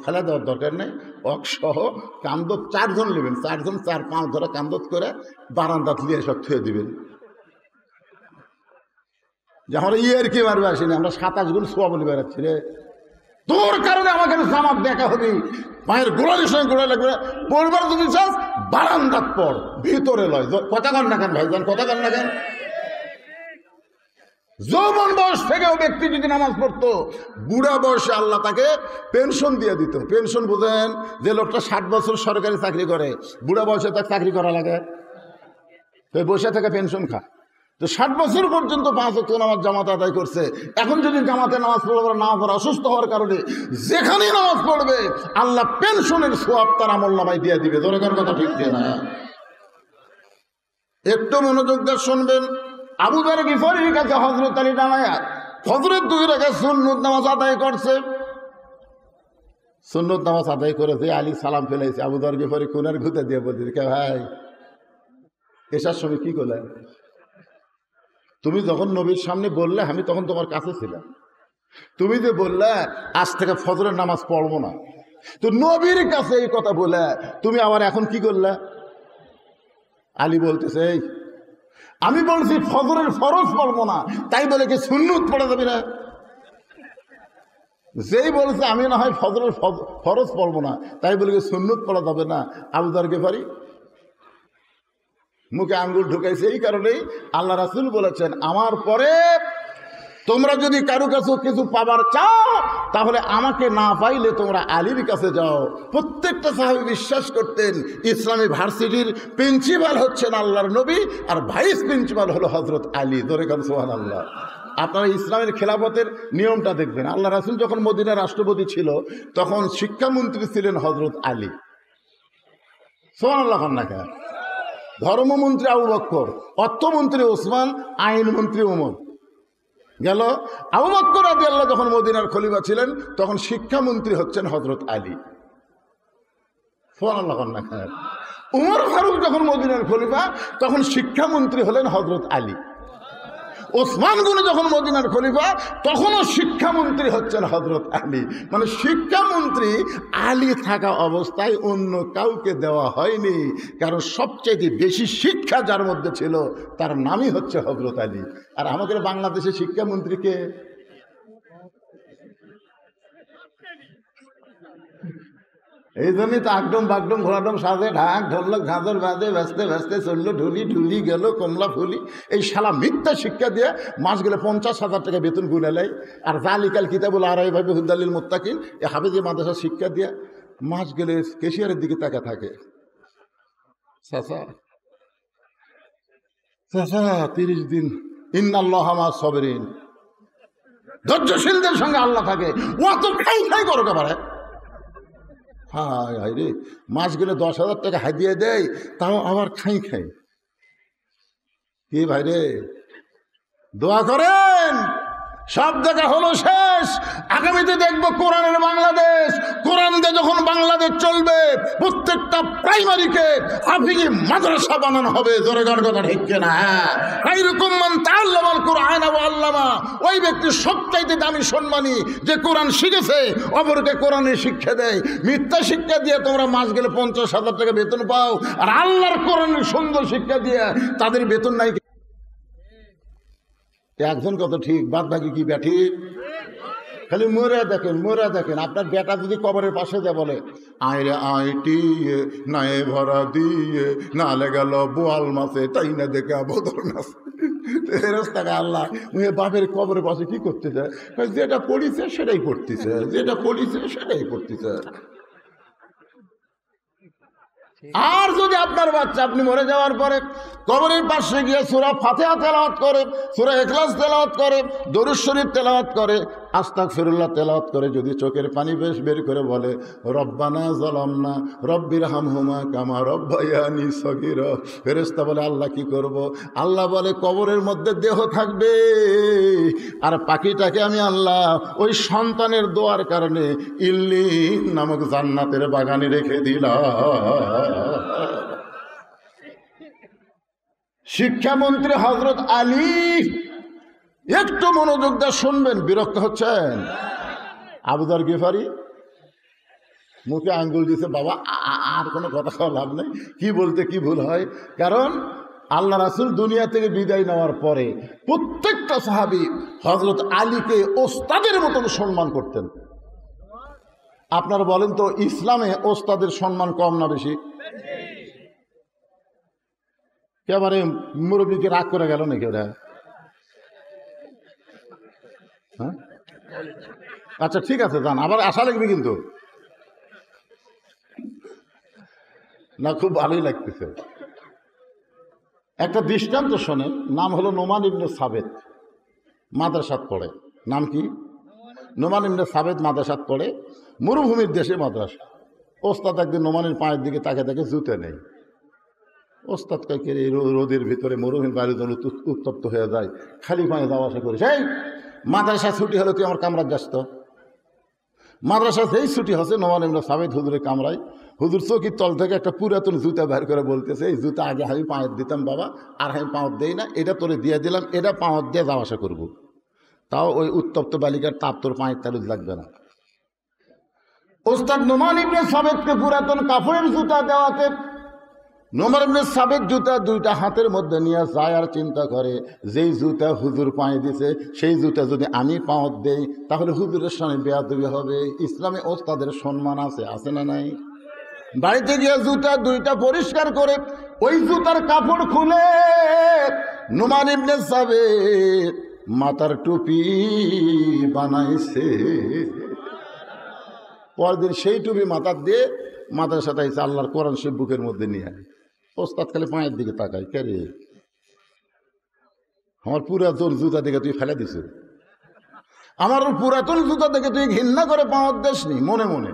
S1: ফেলা দেওয়ার দরকার নেই, অকসহ কান্দত 4 জন নেবেন, 4 জন 4 পাও ধরে কান্দত করে বারান্দাত লিয়ে সব থুয়ে দিবেন। যে আমরা আর কি মারবে আসিনি, আমরা 27 গুণ সোয়াব বলে বেড়াচ্ছি রে। তোর কারণে আমাকে জামাত দেখা হবে, মায়ের গোড়ালির সঙ্গে গোড়া লাগবে। পড়বার যদি চাস বারান্দাত পড়, ভিতরে লয়। কথা কন না কেন ভাইজান, কথা কন না কেন? যৌবন বয়স থেকেও ব্যক্তি যদি নামাজ পড়তো, বুড়া বয়সে আল্লাহ তাকে পেনশন দিয়ে দিত। পেনশন বুঝেন? যে লোকটা 60 বছর সরকারি চাকরি করে, বুড়া বয়সে তাকে চাকরি করা লাগে, তো বসে থেকে পেনশন খা। তো 60 বছর পর্যন্ত 5 ওয়াক্ত নামাজ জামাত আদায় করছে। এখন যদি জামাতে নামাজ পড়বে না পড়ে, অসুস্থ হওয়ার কারণে যেখানেই নামাজ পড়বে আল্লাহ পেনশনের সোয়াব তার আমলনামায় দিয়ে দিবে। দরকার কথা ঠিক না? একটু মনোযোগ দিয়ে শুনবেন। আবু যর গিফারির কাছে হযরত আলী দাঁড়ায়া ফজরের 2 রাকাত সুন্নত নামাজ আদায় করছে। সুন্নত নামাজ আদায় করেছে, আলী সালাম ফেলেছে। আবু যর গিফারি কোনার ঘুতে দিয়ে বলছে, কে ভাই এসার সময় কি করলে? তুমি যখন নবীর সামনে বললে আমি তখন তোমার কাছে ছিলাম। তুমি যে বললে আজ থেকে ফজরের নামাজ পড়বো না, তো নবীর কাছে এই কথা বলে তুমি আবার এখন কি করলে? আলী বলতেছে, এই আমি বলছি ফজরের ফরজ পড়বো না, তাই বলে কি সুন্নত পড়া যাবে না? যেই বলছে আমি না হয় ফজরের ফরজ পড়বো না, তাই বলে কি সুন্নত পড়া যাবে না? আবু যর গিফারি মুখে আঙ্গুল ঢুকাইছে। এই কারণেই আল্লাহ রাসূল বলেছেন, আমার পরে তোমরা যদি কারো কাছে কিছু পাবার চাও তাহলে আমাকে না পাইলে তোমরা আলীর কাছে যাও। প্রত্যেকটা সাহাবী বিশ্বাস করতেন ইসলামী ভার্সিটির প্রিন্সিপাল হচ্ছেন আল্লাহর নবী, আর ভাইস প্রিন্সিপাল হলো হযরত আলী। ধরে কান সুবহানাল্লাহ। আপনারা ইসলামের খেলাফতের নিয়মটা দেখবেন। আল্লাহ রাসূল যখন মদিনার রাষ্ট্রপতি ছিল তখন শিক্ষামন্ত্রী ছিলেন হযরত আলী। সুবহানাল্লাহ। না ধর্মমন্ত্রী আবু বকর, অর্থমন্ত্রী ওসমান, আইনমন্ত্রী ওমর। গেল আবু বকর রাদিয়াল্লাহু যখন মদিনার খলিফা ছিলেন তখন শিক্ষামন্ত্রী হচ্ছেন হযরত আলী। সুবহানাল্লাহ। উমর ফারুক যখন মদিনার খলিফা তখন শিক্ষামন্ত্রী হলেন হযরত আলী। ওসমান গনি যখন মদিনার খলিফা তখনও শিক্ষামন্ত্রী হচ্ছেন হযরত আলী। মানে শিক্ষামন্ত্রী আলী থাকা অবস্থায় অন্য কাউকে দেওয়া হয়নি, কারণ সবচেয়ে বেশি শিক্ষা যার মধ্যে ছিল তার নামই হচ্ছে হযরত আলী। আর আমাদের বাংলাদেশের শিক্ষামন্ত্রীকে এই জন্যই তো আগডম বাগডম ঘোড়াডম সাজে ঢাক ঢোলক ঝাঁঝর বাজে ব্যস্তে ব্যস্তে চললো ঢুলি ঢুলি গেল কমলা ফুলি। এই শালা মিথ্যা শিক্ষা দিয়ে মাস গেলে 50,000 টাকা বেতন গুনে নেয়। আর জালিকাল কিতাবুল আরাইভাবে হুদালিল মুত্তাকিন এই হাফেজি মাদ্রাসা শিক্ষা দিয়ে মাস গেলে কেশিয়ারের দিকে তাকা থাকে। চাচা চাচা 30 দিন ইন্নাল্লাহা মা'আস সাবিরিন, ধৈর্যশীলদের সঙ্গে আল্লাহ থাকে। ও তো খাই খাই করো কাবারে। হায় হায় রে, মাস গেলে 10,000 টাকা হাদিয়া দেয়, তাও আবার খাই খাই। কি ভাই রে, দোয়া করেন। সব জায়গা হলো শেষ, আগামীতে দেখবো কোরআনের বাংলাদেশ। কোরআন দিয়ে যখন বাংলাদেশ চলবে প্রত্যেকটা প্রাইমারিকে হাফিজি মাদ্রাসা বানানো হবে। জোরে গান কথা ঠিক কিনা? এইরকম মান তাআল্লামাল কোরআন ওয়া আল্লামা, ওই ব্যক্তি সবচাইতে দামি সম্মানী যে কোরআন শিখেছে অপরকে কোরআনের শিক্ষা দেয়। মিথ্যা শিক্ষা দিয়ে তোমরা মাস গেলে 50,000 টাকা বেতন পাও, আর আল্লাহর কোরআনের সুন্দর শিক্ষা দিয়ে তাদের বেতন নাই। একজন কত ঠিক, বাদ বাকি কি ব্যাঠি? খালি মোরা দেখেন। আপনার বেটা যদি কবরের পাশে যা বলে আইরে আইটি নাই ভরা দিয়ে নালে গেল বোয়াল মাছে, তাই না দেখে বদল নাচে। ফেরেশতাকে আল্লাহ বাপের কবরের পাশে কি করতে চায়? যেটা পড়িছে সেটাই করতেছে, যেটা পড়িছে সেটাই করতেছে। আর যদি আপনার বাচ্চা আপনি মরে যাওয়ার পরে কবরের পাশে গিয়ে সূরা ফাতিহা তেলাওয়াত করে, সূরা ইখলাস তেলাওয়াত করে, দরুদ শরীফ তেলাওয়াত করে, আস্তাগফিরুল্লাহ তেলাওয়াত করে, যদি চোখের পানি বের করে বলে রব্বানা যালামনা রব্বিরহামহুমা কামা রব্বায়ানি সগীরা, ফেরেশতা বলে আল্লাহ কি করব? আল্লাহ বলে কবরের মধ্যে দেহ থাকবে, আর পাখিটাকে আমি আল্লাহ ওই সন্তানের দোয়ার কারণে ইল্লিন নামক জান্নাতের বাগানে রেখে দিলাম। শিক্ষামন্ত্রী হযরত আলী, একটু মনোযোগ দিয়ে শুনবেন। বিরক্ত হচ্ছেন? আবু যর গিফারি মুখে আঙ্গুল দিছে, বাবা আর কোনো কথা কওয়া লাভ নেই, কি বলতে কি ভুল হয়। কারণ আল্লাহ রাসূল দুনিয়া থেকে বিদায় নেওয়ার পরে প্রত্যেকটা সাহাবী হযরত আলীকে ওস্তাদের মতন সম্মান করতেন। আপনারা বলেন তো ইসলামে ওস্তাদের সম্মান কম না বেশি? একেবারে মুরব্বীকে রাগ করে গেল নাকি ওরা? হ্যাঁ, আচ্ছা ঠিক আছে, যান, আবার আশা লাগবে কিন্তু না, খুব ভালোই লাগতেছে। একটা দৃষ্টান্ত শোনেন, নাম হলো নোমান ইবনে সাবেত, মাদ্রাসাত পড়ে। নাম কি? নোমান ইবনে সাবেত, মাদ্রাসাত পড়ে, মরুভূমির দেশে মাদ্রাসা। ওস্তাদ একদিন নোমানের পায়ের দিকে তাকে তাকে জুতে নেই। ওস্তাদ কাকে এই রোদের ভিতরে মরুভূমির বাড়ির জন্য উত্তপ্ত হয়ে যায়, খালি পায়ে যাওয়া আসা করে, সেই মাদ্রাসা ছুটি হলে তুই আমার কামরায় যাস তো। মাদ্রাসা যেই ছুটি হচ্ছে, নোমান ইবনে সাবেত হুজুরের কামরায়, হুজুর চৌকির তল থেকে একটা পুরাতন জুতা বের করে বলতেছে, এই জুতা আগে আমি পাঁয়ের দিতাম বাবা, আর আমি পাঁত দেই না, এটা তোরে দিয়ে দিলাম, এটা পাঁত দিয়ে যাওয়া আসা করবো, তাও ওই উত্তপ্ত বালিকার তাপ তোর পায়ের তালুজ লাগবে না। ওস্তাদ নোমান ইবনে সাবেতকে পুরাতন কাপড়ের জুতা দেওয়াতে নোমান ইবনে সাবেত জুতা দুইটা হাতের মধ্যে নিয়ে যায় আর চিন্তা করে, যেই জুতা হুজুর পায়ে দিছে সেই জুতা যদি আমি পাঁত দেই তাহলে হুজুরের সামনে বেয়াদবি হবে। ইসলামে ওস্তাদের সম্মান আছে, আছে না নাই? বাড়িতে গিয়ে জুতা দুইটা পরিষ্কার করে ওই জুতার কাপড় খুলে নোমান ইবনে সাবেত মাথার টুপি বানাইছে। পরদিন সেই টুপি মাথার দিয়ে মাথার সাথে আল্লাহর কোরআন শরীফ বুকের মধ্যে নিয়ে আয়। ওস্তাদ খালি পায়ের দিকে তাকাই, কে রে আমার পুরাতন জুতা দেখে তুই ফেলে দিস, আমার পুরাতন জুতা দেখে তুই ঘৃণা করে পাওয়ার দেশ নি, মনে মনে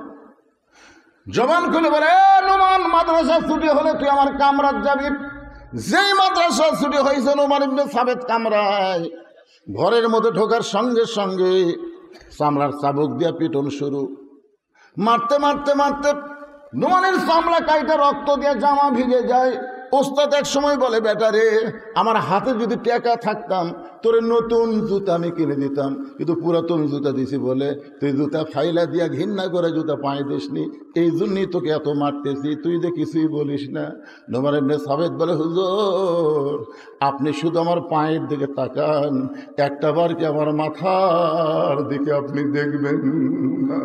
S1: জবান খুলে বলে, নোমান মাদ্রাসা ছুটি হলে তুই আমার কামরাত যাবি। যেই মাদ্রাসা ছুটি হয়েছে নোমান ইবনে সাবেত কামরায়, ঘরের মধ্যে ঢোকার সঙ্গে সঙ্গে চামড়ার চাবুক দিয়া পিটন শুরু। মারতে মারতে মারতে নোমানের চামড়া কাইটা রক্ত দিয়ে জামা ভিজে যায়। ওস্তাদ এক সময় বলে, বেটা রে, আমার হাতে যদি টাকা থাকতাম তোরে নতুন জুতা আমি কিনে দিতাম, কিন্তু পুরাতন জুতা দিছি বলে তুই জুতা ফাইলা দিয়া ঘৃণা করে জুতা পায়ে দিসনি, এই জন্যই তোকে এত মারতেছি, তুই যে কিছুই বলিস না। নোমান ইবনে সাবেত বলে, হুজুর আপনি শুধু আমার পায়ের দিকে তাকান, একটা বার কি আমার মাথার দিকে আপনি দেখবেন না?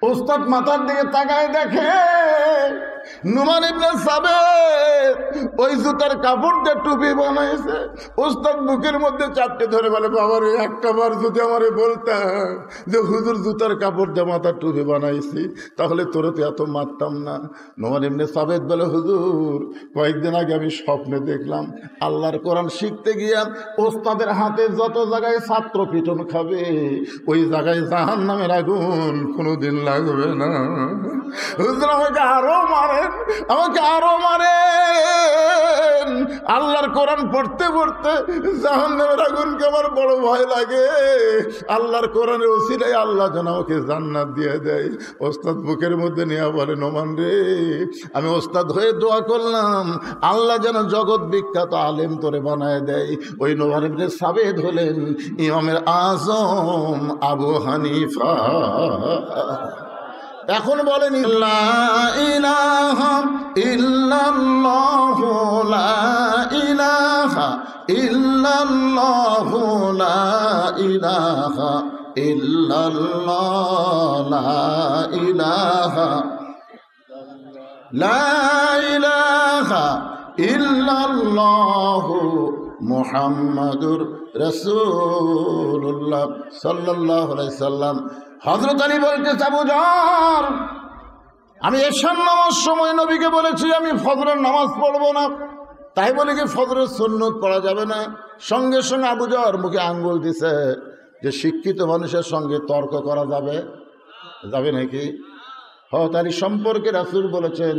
S1: ওস্তাদ মাথার দিকে তাকায় দেখে নোমান ইবনে সাবেত ওই জুতার কাপড় দিয়ে টুপি বানাইছে। ওস্তাদ বুকের মধ্যে চারটে ধরে বলে, বাবার একটা বার যদি আমারে বলতাম যে হুজুর জুতার কাপড় দিয়ে মাথার টুপি বানাইছি তাহলে তোরে তো এত মারতাম না। নোমান ইবনে সাবেত বলে, হুজুর কয়েকদিন আগে আমি স্বপ্নে দেখলাম আল্লাহর কোরআন শিখতে গিয়া ওস্তাদের হাতে যত জায়গায় ছাত্র পিটন খাবে ওই জায়গায় জাহান্নামের আগুন কোনোদিন লাগবে না। হুজুর আমাকে আরো মারেন, আমাকে আরো মারেন। আল্লাহর কোরআন পড়তে পড়তে জাহান্নামের আগুনকে আমার বড় ভয় লাগে। আল্লাহর কোরআনের ওসিলায় আল্লাহ যেন আমাকে জান্নাত দিয়ে দেয়। ওস্তাদ বুকের মধ্যে নিয়ে বলে, নোমান রে, আমি ওস্তাদ হয়ে দোয়া করলাম আল্লাহ যেন জগৎ বিখ্যাত আলেম তোরে বানায় দেয়। ওই নোমান ইবনে সাবেত হলেন ইমামের আজম আবু হানিফা। এখন বলেন, লা ইলাহা ইল্লাল্লাহু লা ইলাহা ইল্লাল্লাহু লা ইলাহা ইল্লাল্লাহ লা ইলাহা লা ইলাহা ইল্লাল্লাহু মুহাম্মাদুর রাসূলুল্লাহ সাল্লাল্লাহু আলাইহি সাল্লাম। হযরত আলী বলতে, আবু জার, আমি এশার নামাজ সময় নবীকে বলেছি আমি ফজরের নামাজ পড়বো না, তাই বলে কি ফজরের সুন্নত পড়া যাবে না? সঙ্গে সঙ্গে আবু জার মুখে আঙ্গুল দিছে যে শিক্ষিত মানুষের সঙ্গে তর্ক করা যাবে, যাবে নাকি? হযরত আলী সম্পর্কে রাসূল বলেছেন,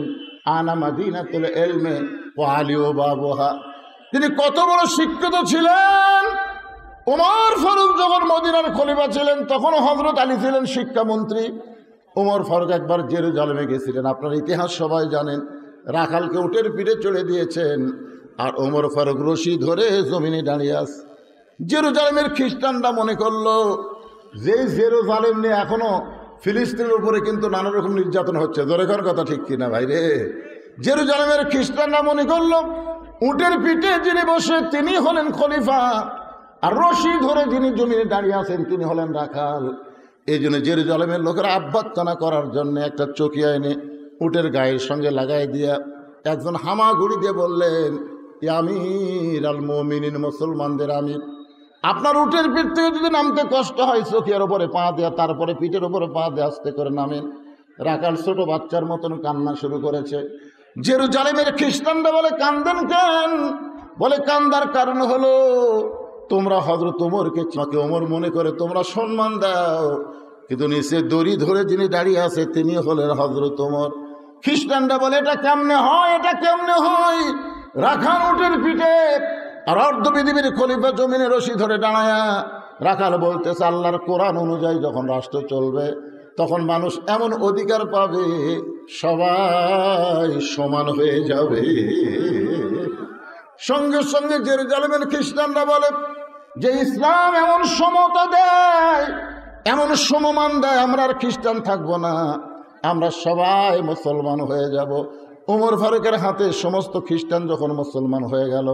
S1: আনা মাদিনাতুল ইলমি ওয়া আলিউ বাবুহা। তিনি কত বড় শিক্ষিত ছিলেন। ওমর ফারুক যখন মদিনার খলিফা ছিলেন তখন হযরত আলী ছিলেন শিক্ষামন্ত্রী। ওমর ফারুক একবার জেরুজালেমে গেছিলেন, আপনার ইতিহাস সবাই জানেন। রাখালকে উটের পিঠে চড়ে দিয়েছেন আর ওমর ফারুক রশি ধরে জমিনে দাঁড়িয়ে আছে। জেরুজালেমের খ্রিস্টানরা মনে করলো যে জেরুজালেম নিয়ে এখনো ফিলিস্তিনের উপরে কিন্তু নানা রকম নির্যাতন হচ্ছে। জোরেখার কথা ঠিক কিনা ভাই রে? জেরুজালেমের খ্রিস্টানরা মনে করলো উটের পিঠে যিনি বসে তিনি হলেন খলিফা, আর রশি ধরে যিনি জমিনে দাঁড়িয়ে আছেন তিনি হলেন রাখাল। এই জন্য জেরুজালেমের লোকেরা আভ্যর্থনা করার জন্য একটা চকিয়া এনে উটের গায়ের সঙ্গে লাগাই দিয়া একজন হামাগুড়ি দিয়ে বললেন, আমির আল মুমিনিন, মুসলমানদের আমির, আপনার উটের পিঠ থেকে যদি নামতে কষ্ট হয় চকিয়ার ওপরে পা দেয়া, তারপরে পিঠের ওপরে পা দিয়ে আস্তে করে নামেন। রাখাল ছোট বাচ্চার মতন কান্না শুরু করেছে। জেরুজালেমের খ্রিস্টানরা বলে, কান্দেন কেন? বলে, কান্দার কারণ হলো তোমরা হযরত ওমরকে ওমর মনে করে তোমরা সম্মান দাও, কিন্তু নিচে দড়ি ধরে যিনি দাঁড়িয়ে আছে তিনি হলেন হযরত ওমর। খ্রিস্টানরা বলে, এটা কেমনে হয়, এটা কেমনে হয়? রাখাল উটের পিঠে আর অর্ধ পৃথিবীর খলিফা জমিনে রশি ধরে দাঁড়ায়া। রাখাল বলতেছে, আল্লাহর কোরআন অনুযায়ী যখন রাষ্ট্র চলবে তখন মানুষ এমন অধিকার পাবে সবাই সমান হয়ে যাবে। সঙ্গে সঙ্গে জেরুজালেমের খ্রিস্টানরা বলে যে ইসলাম এমন সমতা দেয়, এমন সমমান দেয়, আমরা আর খ্রিস্টান থাকবো না, আমরা সবাই মুসলমান হয়ে যাব। ওমর ফারুকের হাতে সমস্ত খ্রিস্টান যখন মুসলমান হয়ে গেল,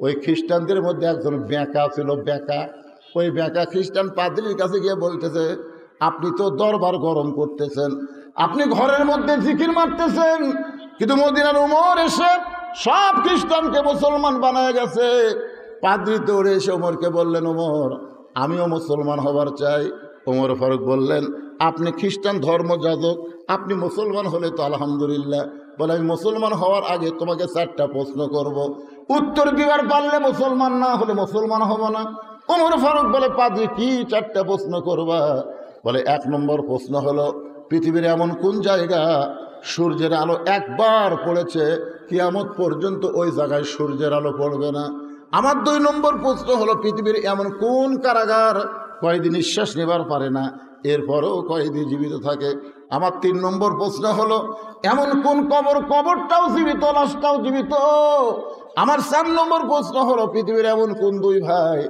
S1: ওই খ্রিস্টানদের মধ্যে একজন বেঁকা ছিল, বেঁকা। ওই বেঁকা খ্রিস্টান পাদ্রীর কাছে গিয়ে বলতেছে, আপনি তো দরবার গরম করতেছেন, আপনি ঘরের মধ্যে জিকির মারতেছেন, কিন্তু মদিনার ওমর এসে সব খ্রিস্টানকে মুসলমান বানায় গেছে। পাদ্রী দৌড়ে এসে ওমরকে বললেন, ওমর আমিও মুসলমান হবার চাই। ওমর ফারুক বললেন, আপনি খ্রিস্টান ধর্মযাজক, আপনি মুসলমান হলে তো আলহামদুলিল্লাহ। বলে, আমি মুসলমান হওয়ার আগে তোমাকে 4টা প্রশ্ন করব, উত্তর দিবার পারলে মুসলমান, না হলে মুসলমান হব না। ওমর ফারুক বলে, পাদ্রী কি 4টা প্রশ্ন করবা? বলে, 1 নম্বর প্রশ্ন হলো, পৃথিবীর এমন কোন জায়গা সূর্যের আলো একবার পড়েছে কিয়ামত পর্যন্ত ওই জায়গায় সূর্যের আলো পড়বে না। আমার 2 নম্বর প্রশ্ন হলো, পৃথিবীর এমন কোন কারাগার কয়েদি নিঃশ্বাস নেবার পারে না, এরপরেও কয়েদি জীবিত থাকে। আমার 3 নম্বর প্রশ্ন হলো, এমন কোন কবর, কবরটাও জীবিত, লাশটাও জীবিত। আমার 4 নম্বর প্রশ্ন হলো, পৃথিবীর এমন কোন 2 ভাই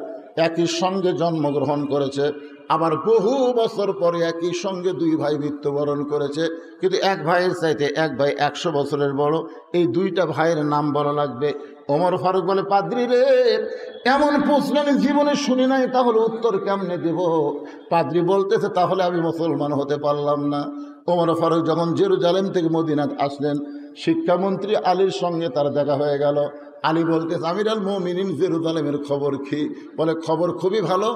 S1: একই সঙ্গে জন্মগ্রহণ করেছে, আবার বহু বছর পরে একই সঙ্গে 2 ভাই মৃত্যুবরণ করেছে, কিন্তু এক ভাইয়ের চাইতে এক ভাই 100 বছরের বড়। এই 2টা ভাইয়ের নাম বলা লাগবে। ওমর ফারুক বলে, পাদ্রী রে, এমন প্রশ্ন আমি জীবনে শুনি নাই, তাহলে উত্তর কেমনে দেব? পাদ্রী বলতেছে, তাহলে আমি মুসলমান হতে পারলাম না। ওমর ফারুক যখন জেরুজালেম থেকে মদিনাত আসলেন, শিক্ষামন্ত্রী আলীর সঙ্গে তার দেখা হয়ে গেল। আলী বলতেছে, আমির আল মুমিনিন, জেরুজালেমের খবর কি? বলে, খবর খুবই ভালো,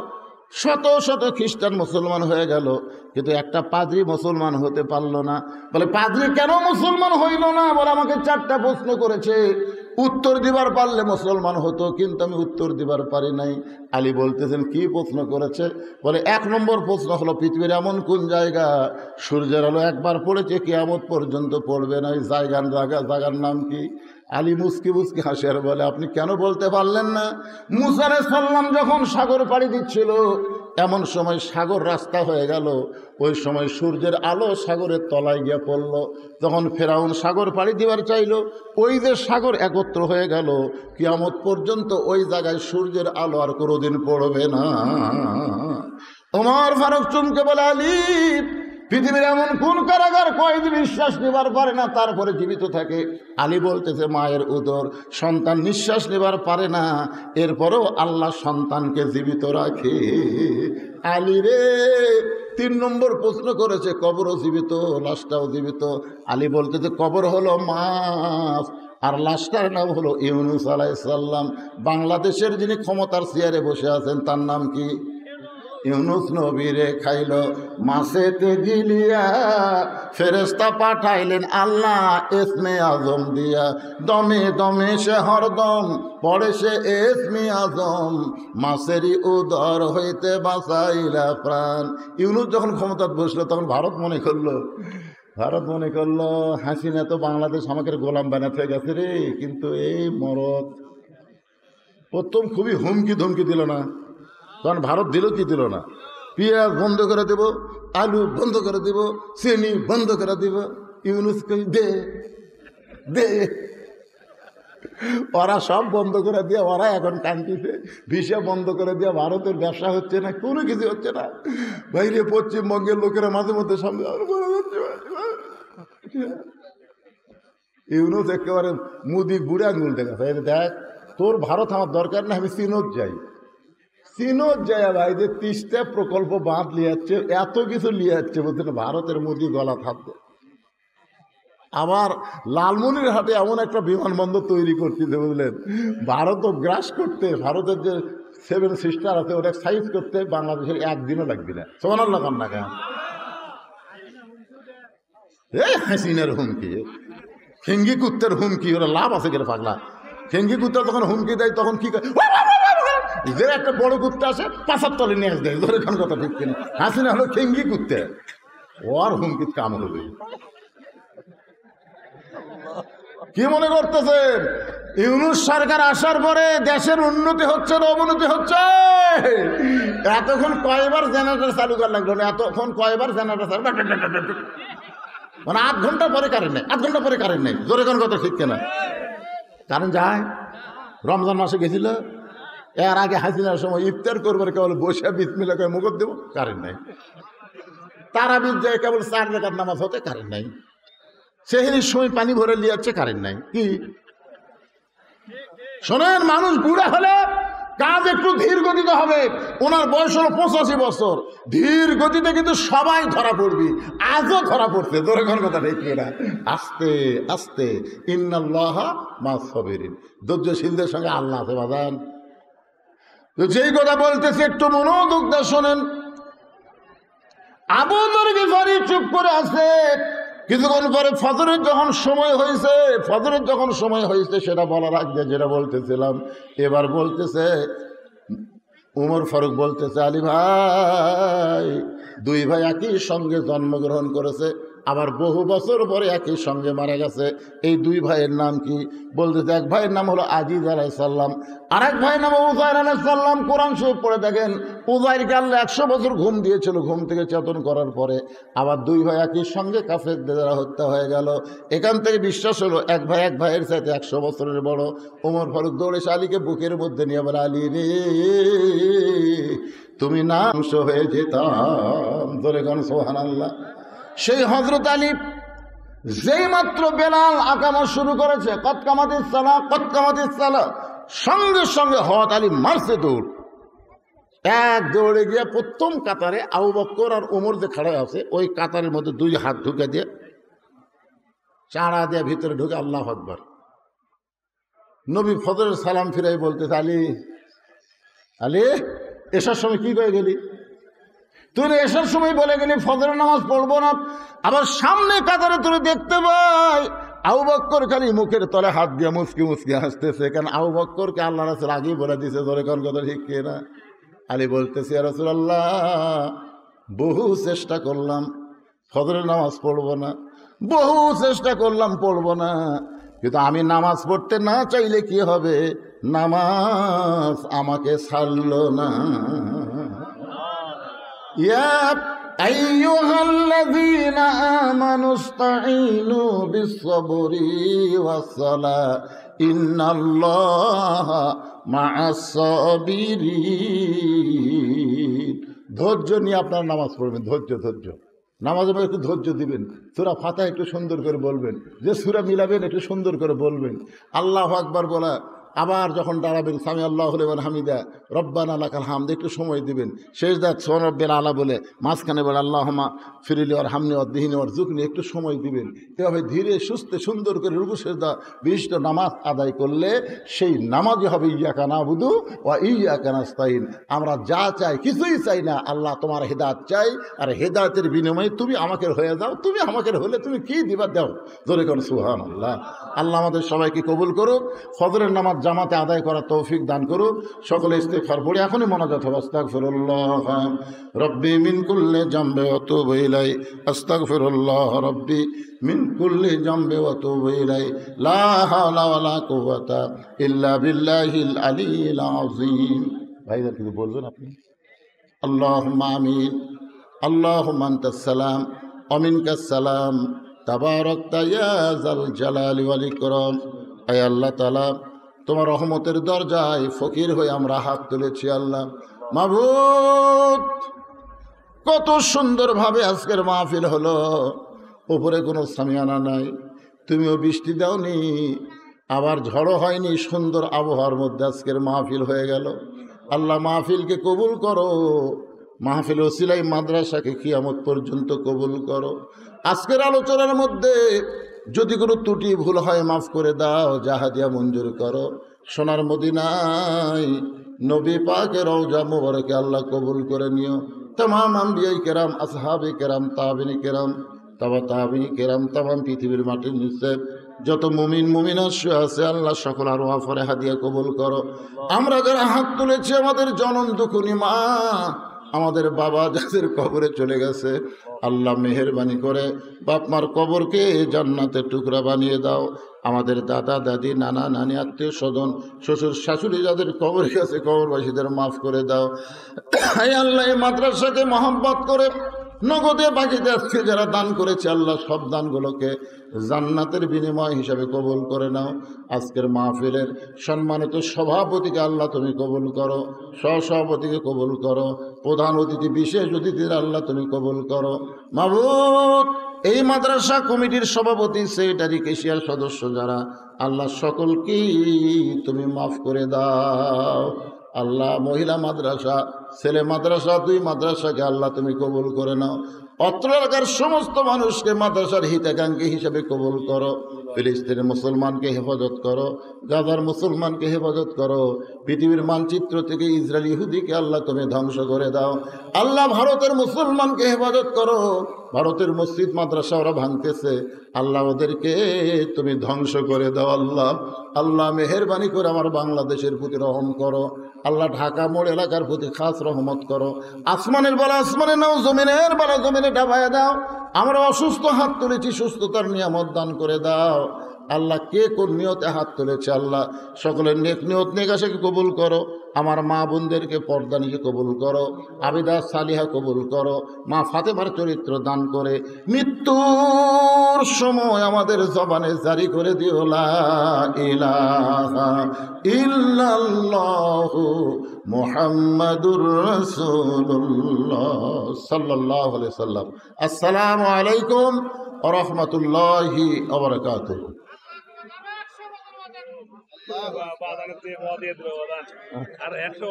S1: শত শত খ্রিস্টান মুসলমান হয়ে গেল, কিন্তু একটা পাদ্রী মুসলমান হতে পারলো না। বলে, পাদ্রী কেন মুসলমান হইল না? বলে, আমাকে 4টা প্রশ্ন করেছে, উত্তর দিবার পারলে মুসলমান হতো, কিন্তু আমি উত্তর দিবার পারি নাই। আলী বলতেছেন, কি প্রশ্ন করেছে? বলে, 1 নম্বর প্রশ্ন হলো, পৃথিবীর এমন কোন জায়গা সূর্যের আলো একবার পড়েছে কিয়ামত পর্যন্ত পড়বে না, ওই জায়গার নাম কি? আলী মুস্কি মুস্কি হাসি আর বলে, আপনি কেন বলতে পারলেন না? মুসা আলাইহিস সালাম যখন সাগর পাড়ি দিচ্ছিল, এমন সময় সাগর রাস্তা হয়ে গেল, ওই সময় সূর্যের আলো সাগরের তলায় গিয়ে পড়ল। তখন ফেরাউন সাগর পাড়ি দিবার চাইল, ওই যে সাগর একত্র হয়ে গেল, কিয়ামত পর্যন্ত ওই জায়গায় সূর্যের আলো আর কোনোদিন পড়বে না। ওমর ফারুক চমকে বলে, আলী, পৃথিবীর এমন কোন কারাগার কয়েদি নিঃশ্বাস নেবার পারে না তারপরে জীবিত থাকে? আলী বলতেছে, মায়ের উদর সন্তান নিঃশ্বাস নেবার পারে না, এরপরেও আল্লাহ সন্তানকে জীবিত রাখে। আলী রে, 3 নম্বর প্রশ্ন করেছে, কবরও জীবিত, লাশটাও জীবিত। আলী বলতেছে, কবর হলো মাছ, আর লাশটার নাম হলো ইউনুস আলাইহিস সালাম। বাংলাদেশের যিনি ক্ষমতার চেয়ারে বসে আছেন তার নাম কি? ইউনুস নবীরে খাইল মাছেতে গিলিয়া, ফেরেশতা পাঠাইলেন আল্লাহ ইসমে আজম দিয়া, দমে দমে সে হরদম পড়ে সে ইসমে আজম, মাছেরই উদর হইতে বাঁচাইলা প্রাণ। ইউনুস যখন ক্ষমতায় বসলো তখন ভারত মনে করলো হাসিনা তো বাংলাদেশ আমাকে গোলাম বানাতে গেছে রে। কিন্তু এই মরদ প্রথম খুবই হুমকি ধমকি দিল না, তখন ভারত দিল কি দিল না? পেঁয়াজ বন্ধ করে দেব, আলু বন্ধ করে দেব, চিনি বন্ধ করে দেব। ইউনুস দে দে, ওরা সব বন্ধ করে দিয়ে ওরা এখন কান্ট্রিতে ভিসা বন্ধ করে দিয়ে ভারতের ব্যবসা হচ্ছে না, কোনো কিছু হচ্ছে না। বাইরে পশ্চিমবঙ্গের লোকেরা মাঝে মধ্যে সামনে ইউনুস একেবারে মুদি বুড়ে আঙুল দেখা, দেখ তোর ভারত আমার দরকার না, আমি চীনত যাই, চীনও যায় ভাই যে 30টা প্রকল্প বাঁধ লিয়াচ্ছে, এত কিছু লিয়াচ্ছে, বলছেন ভারতের মোদি গলা থাকবে। আবার লালমনিরহাটে এমন একটা বিমানবন্দর তৈরি করতেছে, বুঝলেন, ভারতও গ্রাস করতে, ভারতের যে 7 সিস্টার আছে ওটা সাইজ করতে বাংলাদেশের একদিনও লাগবে না। সোনাল্লাহ কান্না কেন হাসিনার হুমকি, ফেঙ্গি কুত্তের হুমকি, ওরা লাভ আছে কেন পাগলা? ফেঙ্গি কুত্তা যখন হুমকি দেয় তখন কি করে, যে একটা বড় কুত্তা আসে 75 তলে নিয়ে দেয়, ধরে কোন কথা ঠিক কিনা? হাসিনা হলো ফেঙ্গি কুত্তে, ওর হুমকি কাম হবে। কি মনে করতেছেন ইউনূস সরকার আসার পরে দেশের উন্নতি হচ্ছে না অবনতি হচ্ছে? এতক্ষণ কয়বার জেনারেটর চালু করা লাগলো না, এতক্ষণ কয়বার জেনারেটর চালু, মানে 8 ঘন্টা পরে কারেন্ট নেই, 8 ঘন্টা পরে কারেন্ট নেই, জোরে কোন কথা ঠিক কিনা? কারেন্ট যায়। রমজান মাসে গেছিল, এর আগে হাসিনার সময় ইফতার করবার কেবল বসে বিসমিল্লাহ করে মুখত দেবো, কারেন্ট নাই। তারাবির যায় কেবল 4 রাকাত নামাজ হতে কারেন্ট নাই। সেহরির সময় পানি ভরে লিয়াচ্ছে, কারেন্ট নাই। কি শোনেন, মানুষ বুড়া হলে কাজ একটু ধীর গতিতে হবে। ওনার বয়স হলো 85 বছর, ধীর গতিতে কিন্তু সবাই ধরা পড়বি, আজও ধরা পড়ছে। ধরে কোন কথা ঠিক না? আস্তে আস্তে, ইন্নাল্লাহা মা'আস সাবিরিন, ধৈর্যশীলদের সঙ্গে আল্লাহ আছে বাজান। তো যেই কথা বলতেছে একটু মনোযোগ দিয়ে শোনেন। আবু যর গিফারি চুপ করে আছে। কিছুক্ষণ পরে ফজরের যখন সময় হয়েছে, সেটা বলার আগে যেটা বলতেছিলাম, এবার বলতেছে উমর ফারুক বলতেছে, আলী ভাই, 2 ভাই একই সঙ্গে জন্মগ্রহণ করেছে, আবার বহু বছর পরে একই সঙ্গে মারা গেছে। এই 2 ভাইয়ের নাম কি? বলতেছে এক ভাইয়ের নাম হলো আজিজ আলাইহিস সালাম, আর এক ভাইয়ের নাম উযাইর আলাইহিস সালাম। কোরআন শরীফ পড়ে দেখেন, উযাইরকে আল্লাহ 100 বছর ঘুম দিয়েছিল, ঘুম থেকে চেতন করার পরে আবার 2 ভাই একই সঙ্গে কাফেরদের দ্বারা হত্যা হয়ে গেল। এখান থেকে বিশ্বাস হলো এক ভাইয়ের সাথে 100 বছরের বড়। ওমর ফারুক দৌড়ে আলীকে বুকের মধ্যে নিয়ে বলে, আলী রে, তুমি নাংশ হয়ে যেতাম। ধরে গান সুবহানাল্লাহ। সেই হযরত আলী যেই মাত্র বেলাল আকামত শুরু করেছে, কদ কামাতিস সালাহ, সঙ্গে সঙ্গে হযরত আলী মারছে দৌড়। এক দৌড়ে গিয়ে প্রথম কাতারে আবু বকর আর ওমর যে খাড়া আছে, ওই কাতারের মধ্যে 2 হাত ঢুকে দিয়ে, চাড়া দিয়ে ভিতরে ঢুকে আল্লাহু আকবার। নবী ফজরের সালাম ফিরাই বলতেছে, আলী এসার সময় কি করে গেলি? তুই এসার সময় বলে গেলি ফজরের নামাজ পড়বো না, আবার সামনে কাতারে তুই দেখতে পাই আবু বকর খালি মুখের তলে হাত দিয়ে মুসকি মুসকি হাসতেছে। কেন? আবু বকরকে আল্লাহ রাসূল আগেই বলে দিছে, ধরে কোন কথা ঠিক না? আলী বলতেছে, ইয়া রাসূলুল্লাহ, বহু চেষ্টা করলাম ফজরের নামাজ পড়বো না, বহু চেষ্টা করলাম পড়বো না, কিন্তু আমি নামাজ পড়তে না চাইলে কি হবে? নামাজ আমাকে ছাড়লো না। ইয়া আইয়ুহাল্লাযীনা আমানুস্তাঈনু বিস-সাবরি ওয়াস-সালাহ ইন্নাল্লাহা মা'আস-সাবিরিন। ধৈর্য নিয়ে আপনার নামাজ পড়বেন, ধৈর্য। নামাজের মধ্যে একটু ধৈর্য দিবেন, সূরা ফাতিহা একটু সুন্দর করে বলবেন, যে সূরা মিলাবেন একটু সুন্দর করে বলবেন, আল্লাহু আকবার বলা। আবার যখন দাঁড়াবেন, সামি আল্লাহু লিমান হামিদা, রব্বানা লাকাল হামদ, একটু সময় দিবেন। শেষদাত সুবহান রাব্বিল আলা বলে মাঝখানে বলে আল্লাহুম্মা ফিরলি ওয়ার হামনি ওয়াদহিনি ওয়ারযুকনি, একটু সময় দিবেন। এভাবে ধীরে সুস্থে সুন্দর করে রুকু সেজদা বিশিষ্ট নামাজ আদায় করলে সেই নামাজই হবে ইয়্যাকা না'বুদু ওয়া ইয়্যাকা নাস্তাইন। আমরা যা চাই কিছুই চাই না, আল্লাহ তোমার হেদায়েত চাই, আর হেদায়েতের বিনিময়ে তুমি আমাকে হয়ে যাও, তুমি আমাকে হলে তুমি কি দিবা দাও। জোরে কোন সুবহানাল্লাহ। আল্লাহ আমাদের সবাইকে কবুল করুক, ফজরের নামাজ জামাতে আদায় করার তৌফিক দান করুক। সকলে ইস্তিগফার পড়ে এখনই মোনাজাত হবে, আস্তাগফিরুল্লাহ রব্বি মিন কুল্লি জামবি ওয়া তুবু ইলাই, আস্তাগফিরুল্লাহ রব্বি মিন কুল্লি জামবি ওয়া তুবু ইলাই, লা হাওলা ওয়ালা কুওয়াতা ইল্লা বিল্লাহিল আলিয়্যিল আযীম। ভাইরা কিছু বলবেন আপনি? আল্লাহুম্মা আমিন। আল্লাহুম্মা আনতাস সালাম ওয়া মিনকাস সালাম, তাবারাকতা ইয়া যাল জালালি ওয়াল ইকরাম। আয় আল্লাহ তাআলা, তোমার রহমতের দরজায় ফকির হয়ে আমরা হাত তুলেছি। আল্লাহ মাবুদ, কত সুন্দরভাবে আজকের মাহফিল হলো, উপরে কোনো সামিয়ানা নাই, তুমিও বৃষ্টি দাওনি, আবার ঝড়ও হয়নি, সুন্দর আবহাওয়ার মধ্যে আজকের মাহফিল হয়ে গেল। আল্লাহ মাহফিলকে কবুল করো, মাহফিল ওসিলাই মাদ্রাসাকে কিয়ামত পর্যন্ত কবুল করো। আজকের আলোচনার মধ্যে যদি কোনো ত্রুটি ভুল হয় মাফ করে দাও, জাহাদিয়া মঞ্জুর করো। সোনার মদিনায় নবী পাকের রওজা মুবারকে আল্লাহ কবুল করে নিও। तमाम আম্বিয়ায়ে কেরাম, আসহাবে কেরাম, তাবিনী কেরাম, তাবিনী কেরাম, তামাম পৃথিবীর মাটির নিচে যত মুমিন মুমিনাত আছে আল্লাহ সকল আর ওয়াফরে হাদিয়া কবুল করো। আমরা যারা হাত তুলেছি আমাদের জনম দুঃখিনী মা, আমাদের বাবা যাদের কবরে চলে গেছে, আল্লাহ মেহেরবানি করে বাপ মার কবরকে জান্নাতের টুকরা বানিয়ে দাও। আমাদের দাদা দাদি, নানা নানি, আত্মীয় স্বজন, শ্বশুর শাশুড়ি যাদের কবরে গেছে কবরবাসীদের মাফ করে দাও। আল্লাহ এই মাদ্রাসাকে মহব্বত করে নগদে বাকিতে আজকে যারা দান করেছে আল্লাহ সব দানগুলোকে জান্নাতের বিনিময় হিসাবে কবুল করে নাও। আজকের মাহফিলের সম্মানিত সভাপতিকে আল্লাহ তুমি কবুল করো, সহসভাপতিকে কবুল করো, প্রধান অতিথি বিশেষ অতিথির আল্লাহ তুমি কবুল করো। মাবুদ এই মাদ্রাসা কমিটির সভাপতি, সেক্রেটারি, কেশিয়ার সদস্য যারা আল্লাহ সকলকেই তুমি মাফ করে দাও। আল্লাহ মহিলা মাদ্রাসা, ছেলে মাদ্রাসা, দুই মাদ্রাসাকে আল্লাহ তুমি কবুল করে নাও। অত্র এলাকার সমস্ত মানুষকে মাদ্রাসার হিতাকাঙ্ক্ষী হিসেবে কবুল করো। ফিলিস্তিনের মুসলমানকে হেফাজত করো, গাজার মুসলমানকে হেফাজত করো। পৃথিবীর মানচিত্র থেকে ইসরায়েল ইহুদিকে আল্লাহ তুমি ধ্বংস করে দাও। আল্লাহ ভারতের মুসলমানকে হেফাজত করো। ভারতের মসজিদ মাদ্রাসা ওরা ভাঙতেছে, আল্লাহ ওদেরকে তুমি ধ্বংস করে দাও। আল্লাহ মেহেরবানি করে আমার বাংলাদেশের প্রতি রহম করো। আল্লাহ ঢাকা মোড় এলাকার প্রতি খাস রহমত করো। আসমানের বলা আসমানে নাও, জমিনের বলা জমিনে ডাবায় দাও। আমরা অসুস্থ হাত তুলেছি, সুস্থতার নিয়ামত দান করে দাও। আল্লাহ কে কোন নিয়তে হাত তুলেছে আল্লাহ সকলের নেক নিয়ত নেকাশাকে কবুল করো। আমার মা বোনদেরকে পর্দানিকে কবুল করো, আবিদা সালিহা কবুল করো। মা ফাতেমার চরিত্র দান করে মৃত্যুর সময় আমাদের জবানে জারি করে দিও লা ইলাহা ইল্লাল্লাহু মুহাম্মাদুর রাসূলুল্লাহ সাল্লাল্লাহু আলাইহি সাল্লাম। আসসালামু আলাইকুম ওয়া রাহমাতুল্লাহি ওয়া বারাকাতুহু। আর 100